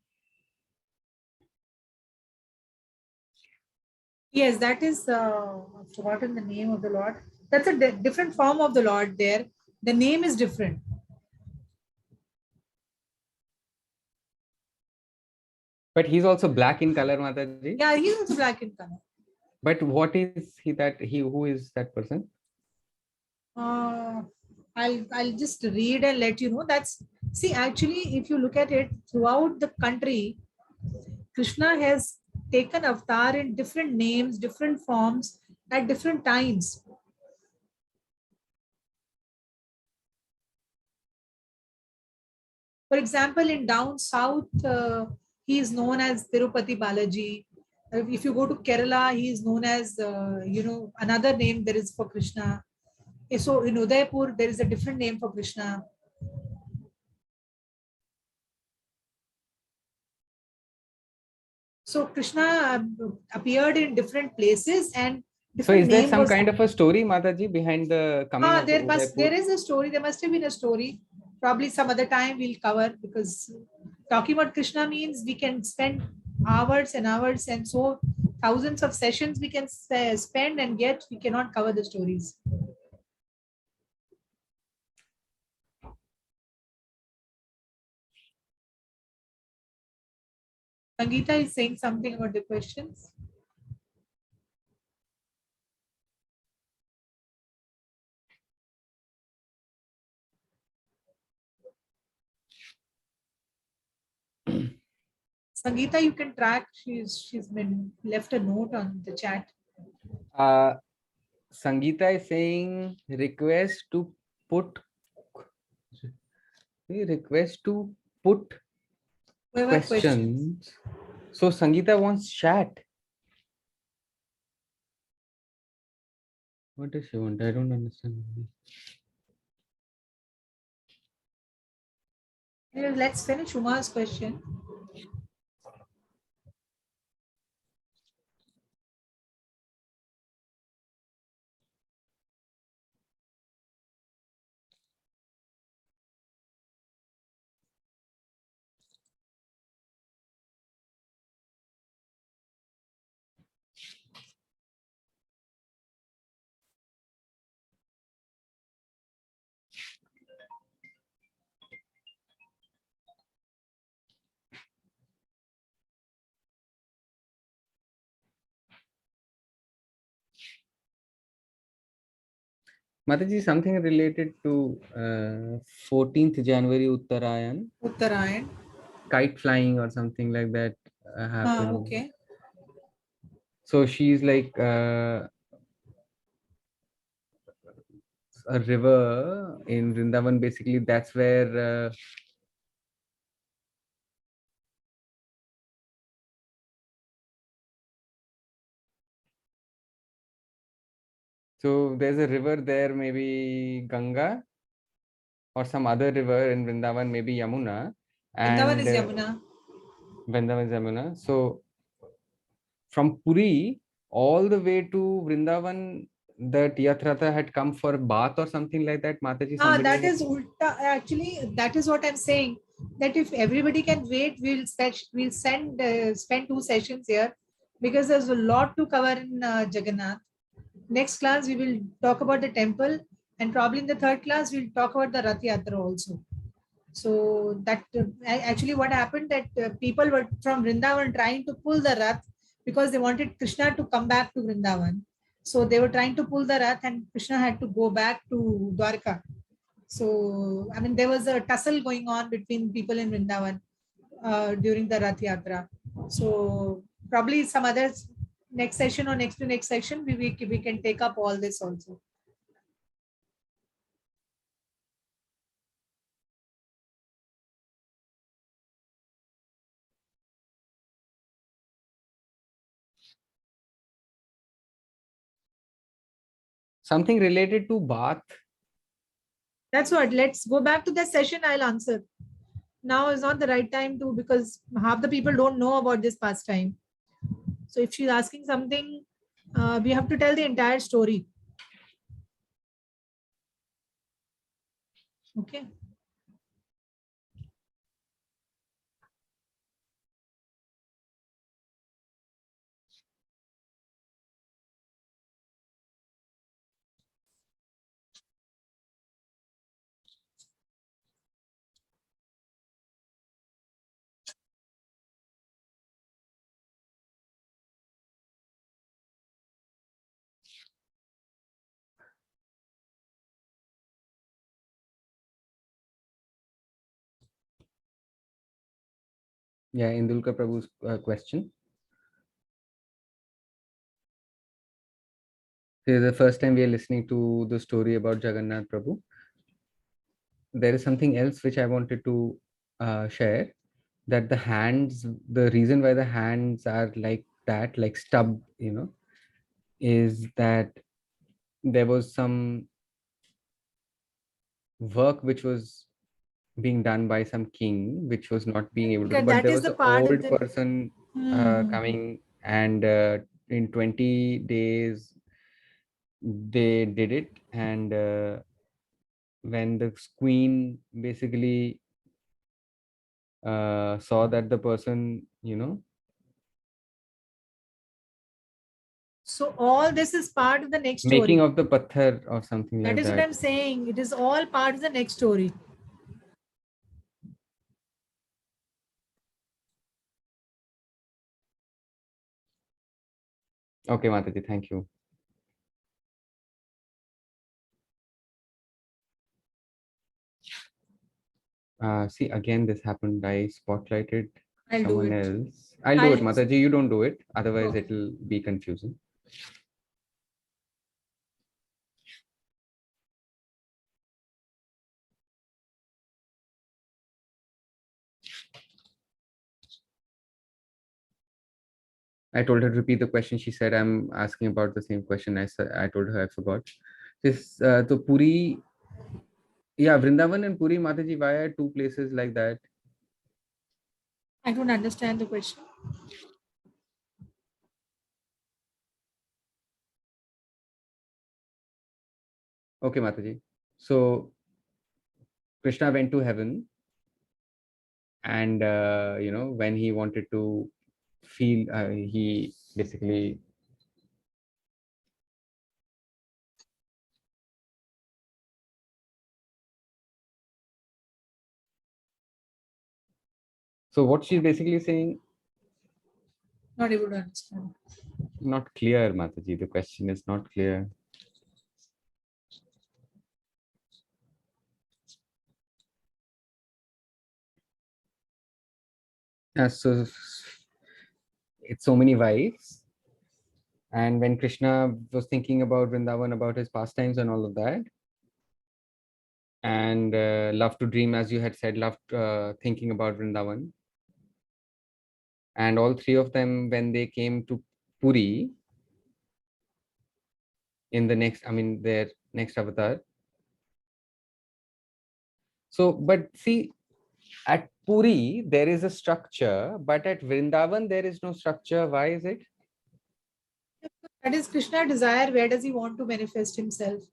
Yes, that is, I've forgotten the name of the Lord. That's a different form of the Lord there. The name is different. But he's also black in color, Mataji. Yeah, he's also black in color. But what is who is that person? Uh, I'll just read and let you know. See, actually, if you look at it throughout the country, Krishna has taken avatar in different names, different forms at different times. For example, in down south, he is known as Tirupati Balaji. If you go to Kerala, he is known as, another name there is for Krishna. So in Udaipur, there is a different name for Krishna. So Krishna appeared in different places and So different is there name some was. kind of a story, Mataji, behind the coming of the Udaipur? There is a story. There must have been a story. Probably some other time we'll cover because talking about Krishna means we can spend hours and hours, and so thousands of sessions we can spend, and yet we cannot cover the stories. Sangeeta is saying something about the questions. Sangeeta, you can track. She's been left a note on the chat. Sangeeta is saying request to put Whoever questions. questions. So Sangeeta wants chat. What does she want? I don't understand. Let's finish Uma's question. Mataji, something related to 14th January Uttarayan. Uttarayan. Kite flying or something like that happened. Okay. So she's like a river in Vrindavan. Basically, that's where so there's a river there, maybe Ganga or some other river in Vrindavan, maybe Yamuna. Vrindavan And is Yamuna. Vrindavan is Yamuna. So from Puri all the way to Vrindavan, that Yathrata had come for bath or something like that. Mataji, somebody That is ulta. Actually, that is what I'm saying. That if everybody can wait, we'll spend 2 sessions here, because there's a lot to cover in Jagannath. Next class we will talk about the temple, and probably in the third class we'll talk about the Rath Yatra also. So that actually what happened, that people were from Vrindavan trying to pull the Rath because they wanted Krishna to come back to Vrindavan. So they were trying to pull the Rath, and Krishna had to go back to Dwarka. So, I mean, there was a tussle going on between people in Vrindavan during the Rath Yatra. So, probably some others, next session or next to next session, we can take up all this also. something related to bath. That's what. Let's go back to the session. I'll answer. Now is not the right time to, because half the people don't know about this pastime. So if she's asking something, we have to tell the entire story. Okay. Yeah, Indulka Prabhu's question. This is the first time we are listening to the story about Jagannath Prabhu. There is something else which I wanted to share, that the hands, the reason why the hands are like that, like stub, is that there was some work which was being done by some king, which was not being able to do, but That there is was the an part of old the. person Hmm. coming, and in 20 days they did it. And when the queen basically saw that the person, So all this is part of the next making story. of the pathar or something That like is what that. I'm saying. It is all part of the next story. Okay, Mataji, thank you. See, again, this happened. I spotlighted. someone else. I'll do it, Mataji. You don't do it. Otherwise, it'll be confusing. I told her to repeat the question. She said, I'm asking about the same question. I told her I forgot. This, so Puri, yeah, Vrindavan and Puri, Mataji, why are two places like that? I don't understand the question. Okay, Mataji. So Krishna went to heaven, and when he wanted to feel, he basically. So what she's basically saying. Not able to understand. Not clear, Mataji. The question is not clear. So it's so many wives. And when Krishna was thinking about Vrindavan, about his pastimes and all of that, and loved to dream, as you had said, loved thinking about Vrindavan. And all three of them, when they came to Puri in the next, their next avatar. So, but see, at Puri, there is a structure, but at Vrindavan, there is no structure. Why is it? That is Krishna's desire. Where does he want to manifest himself?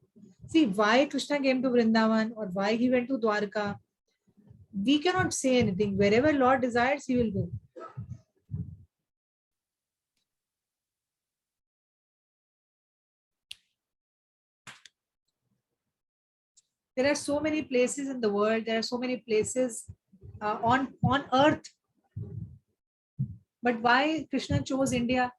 See, why Krishna came to Vrindavan or why he went to Dwarka, we cannot say anything. Wherever Lord desires, he will go. There are so many places in the world. There are so many places on earth. But why Krishna chose India?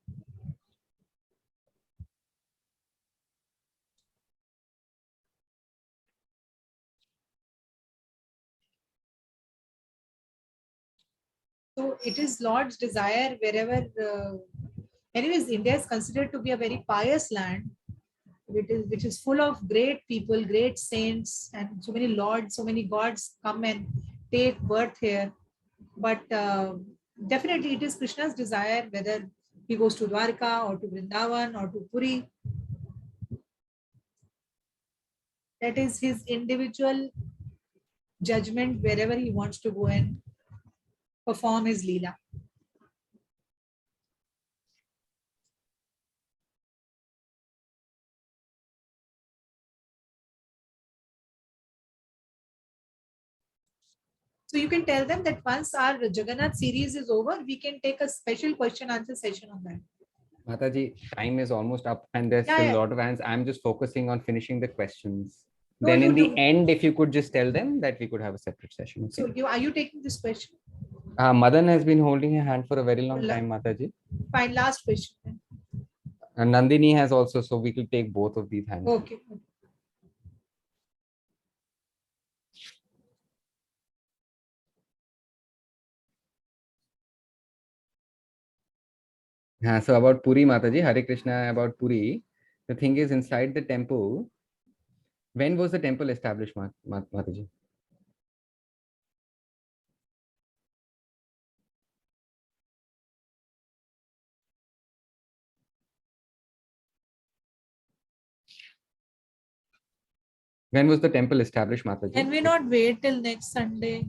So it is Lord's desire wherever. Anyways, India is considered to be a very pious land, which is full of great people, great saints, and so many lords, so many gods come and take birth here. But definitely, it is Krishna's desire whether he goes to Dwarka or to Vrindavan or to Puri. That is his individual judgment wherever he wants to go and perform his Leela. So you can tell them that once our Jagannath series is over, we can take a special question answer session on that. Mataji, time is almost up and there's still a lot of hands. I'm just focusing on finishing the questions. No, then in the end, if you could just tell them that we could have a separate session. Okay? So are you taking this question? Madan has been holding her hand for a very long time, Mataji. Fine, last question. And Nandini has also, so we could take both of these hands. Okay. So about Puri, Mataji, Hare Krishna, about Puri, the thing is inside the temple, when was the temple established, Mataji? When was the temple established, Mataji? Can we not wait till next Sunday?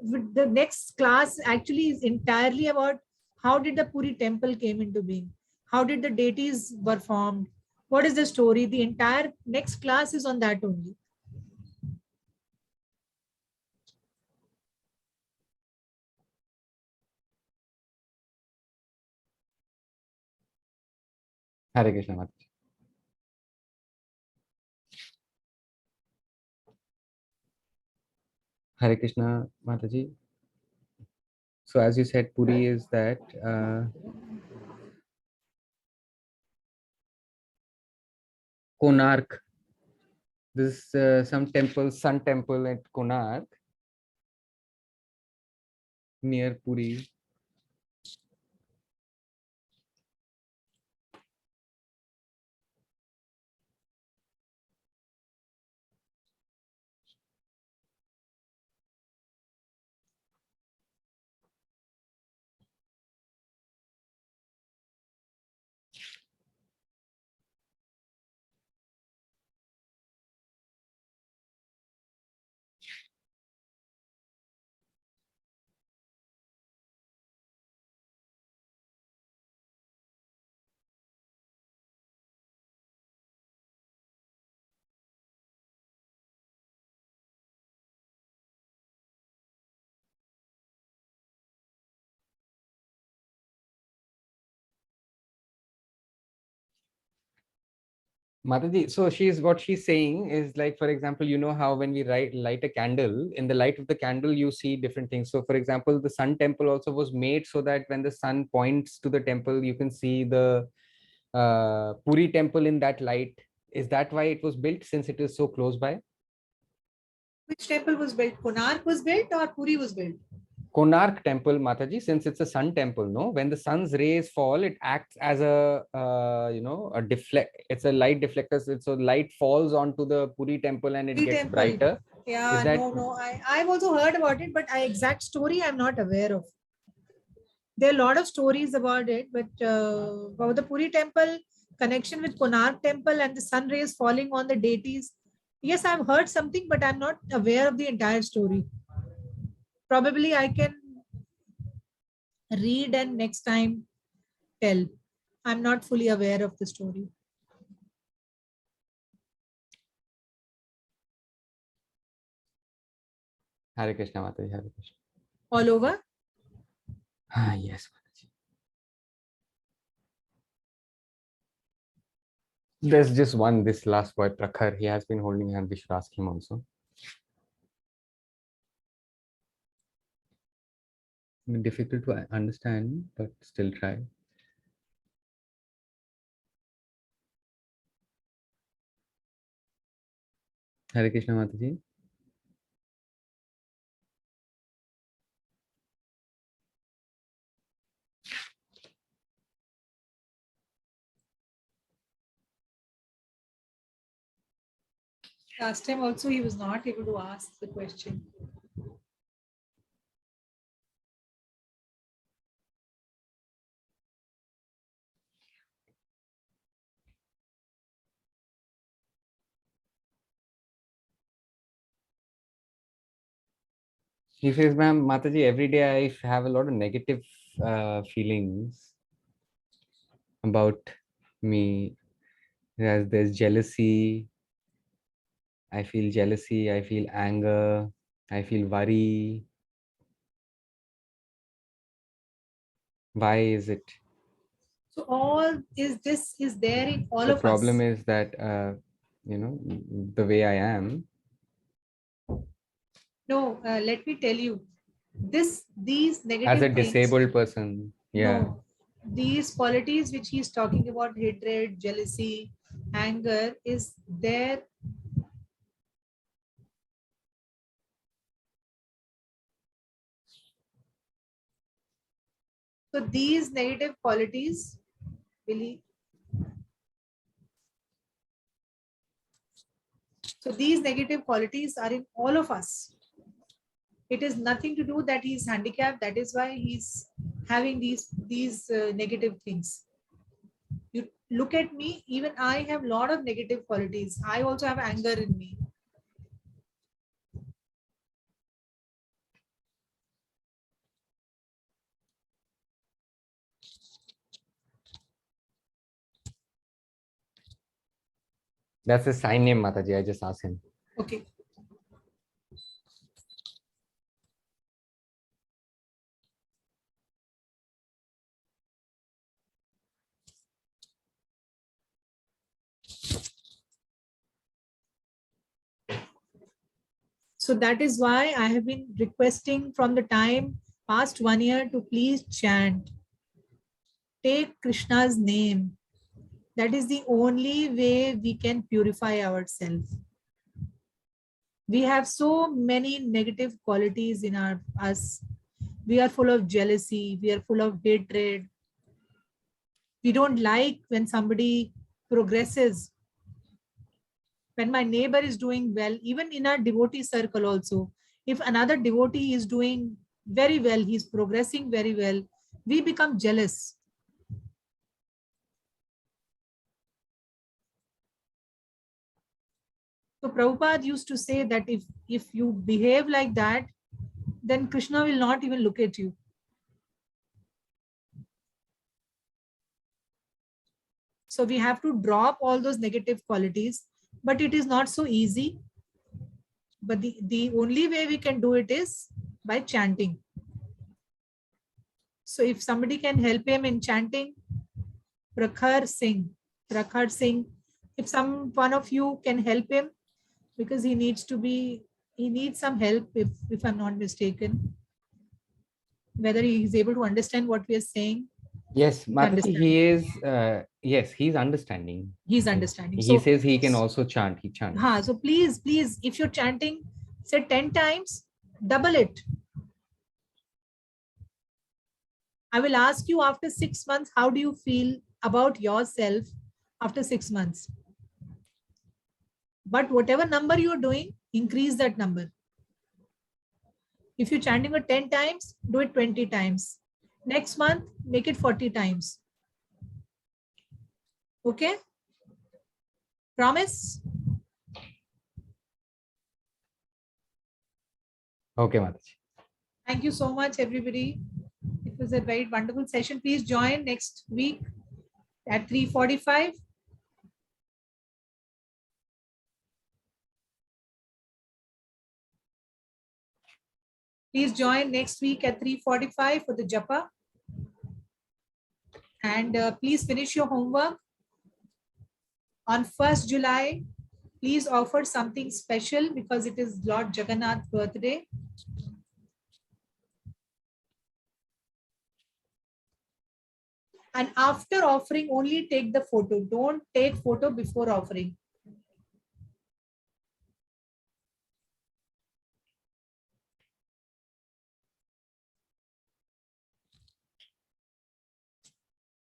The next class actually is entirely about how did the Puri temple came into being? How did the deities were formed? What is the story? The entire next class is on that only. Hare Krishna, Mataji. Hare Krishna, Mataji. So as you said, Puri is that Konark, This some temple, Sun Temple at Konark near Puri. Mataji, so what she's saying is like, for example, you know how when we light a candle, in the light of the candle, you see different things. So, for example, the Sun Temple also was made so that when the sun points to the temple, you can see the Puri temple in that light. Is that why it was built, since it is so close by? Which temple was built? Konark was built or Puri was built? Konark temple, Mataji, since it's a sun temple, no, when the sun's rays fall, it acts as a a deflect. It's a light deflector. So light falls onto the Puri temple and it Puri gets temple. brighter. Yeah, Is that... no. I've also heard about it, but exact story I'm not aware of. There are a lot of stories about it, but about the Puri temple connection with Konark temple and the sun rays falling on the deities. Yes, I've heard something, but I'm not aware of the entire story. Probably I can read and next time tell. I'm not fully aware of the story. Hare Krishna, Mataji, Hare Krishna. All over? Ah, yes, Mataji. There's just one, this last boy, Prakhar. He has been holding hand. We should ask him also. Difficult to understand, but still try. Hare Krishna, Mataji. Last time also he was not able to ask the question. He says, ma'am, Mataji, every day I have a lot of negative feelings about me. There's jealousy. I feel jealousy. I feel anger. I feel worry. Why is it? So all this is there in all The of us. problem is that, the way I am. No, let me tell you, these negative As a things, disabled person, yeah. no, these qualities which he's talking about, hatred, jealousy, anger, is there. So these negative qualities, believe. So these negative qualities are in all of us. It is nothing to do that he's handicapped. That is why he's having these negative things. You look at me, even I have a lot of negative qualities. I also have anger in me. That's a sign name, Mataji. I just asked him. Okay. So that is why I have been requesting from the time past 1 year to please chant. Take Krishna's name. That is the only way we can purify ourselves. We have so many negative qualities in us. We are full of jealousy. We are full of hatred. We don't like when somebody progresses. When my neighbor is doing well, even in our devotee circle also, if another devotee is doing very well, he's progressing very well, we become jealous. So Prabhupada used to say that if you behave like that, then Krishna will not even look at you. So we have to drop all those negative qualities, but it is not so easy. But the only way we can do it is by chanting. So if somebody can help him in chanting, Prakhar Singh, if some one of you can help him, because he needs some help, if I'm not mistaken, whether he is able to understand what we are saying. Yes, Mataji, he's understanding. He's understanding. He says he can also chant. He chants. So please, if you're chanting, say 10 times, double it. I will ask you after 6 months, how do you feel about yourself after 6 months? But whatever number you're doing, increase that number. If you're chanting it 10 times, do it 20 times. Next month, make it 40 times. Okay? Promise? Okay, Mataji. Thank you so much, everybody. It was a very wonderful session. Please join next week at 3:45. Please join next week at 3:45 for the japa. And please finish your homework. On 1st July, please offer something special because it is Lord Jagannath's birthday. And after offering, only take the photo. Don't take photo before offering.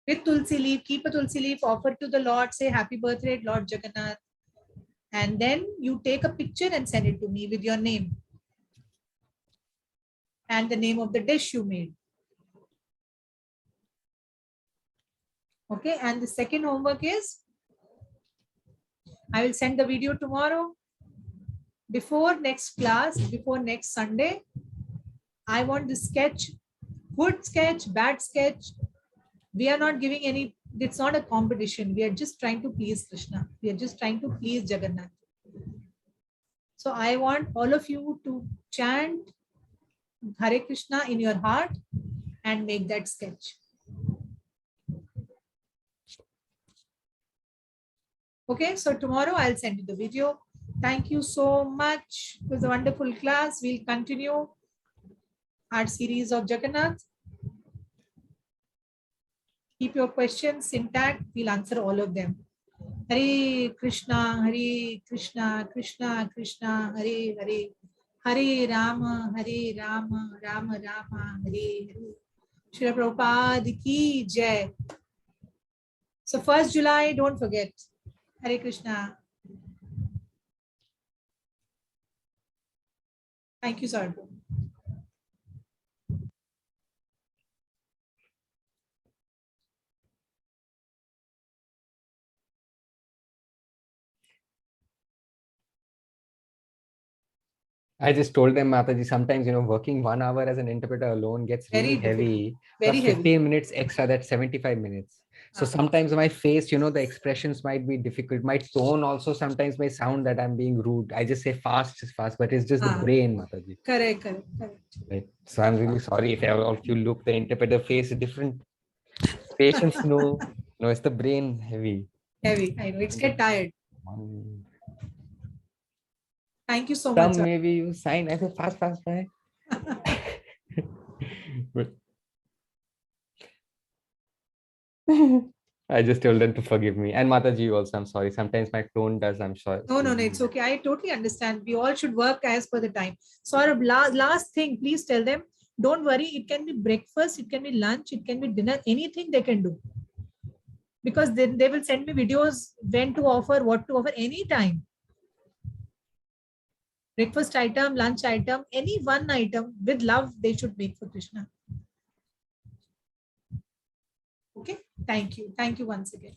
With tulsi leaf, keep a tulsi leaf, offer to the Lord, say happy birthday, Lord Jagannath. And then you take a picture and send it to me with your name and the name of the dish you made. Okay, and the second homework is, I will send the video tomorrow. Before next class, before next Sunday, I want the sketch, good sketch, bad sketch. We are not giving any, it's not a competition. We are just trying to please Krishna. We are just trying to please Jagannath. So I want all of you to chant Hare Krishna in your heart and make that sketch. Okay, so tomorrow I'll send you the video. Thank you so much. It was a wonderful class. We'll continue our series of Jagannath. Keep your questions intact. We'll answer all of them. Hare Krishna, Krishna Krishna, Hare Hare. Hare Rama, Rama Rama, Hare Hare. Srila Prabhupada ki jai. So 1st July, don't forget. Hare Krishna. Thank you, Sardu. I just told them, Mataji, sometimes, working 1 hour as an interpreter alone gets really heavy. Very Plus 15 heavy. minutes extra, that's 75 minutes. So sometimes my face, the expressions might be difficult. My tone also sometimes may sound that I'm being rude. I just say fast, but it's just the brain, Mataji. Correct. Right. So I'm really sorry if all of you look, the interpreter face is different. Patients know, no, it's the brain heavy. Heavy, I know, it's get tired. Thank you so much. Some maybe you sign. I say fast. But I just told them to forgive me. And Mataji also, I'm sorry. Sometimes my tone does, I'm sure. No, no, no, it's okay. I totally understand. We all should work as per the time. Saurabh, last thing, please tell them, don't worry. It can be breakfast, it can be lunch, it can be dinner, anything they can do. Because then they will send me videos when to offer, what to offer, anytime. Breakfast item, lunch item, any one item with love they should make for Krishna. Okay, thank you. Thank you once again.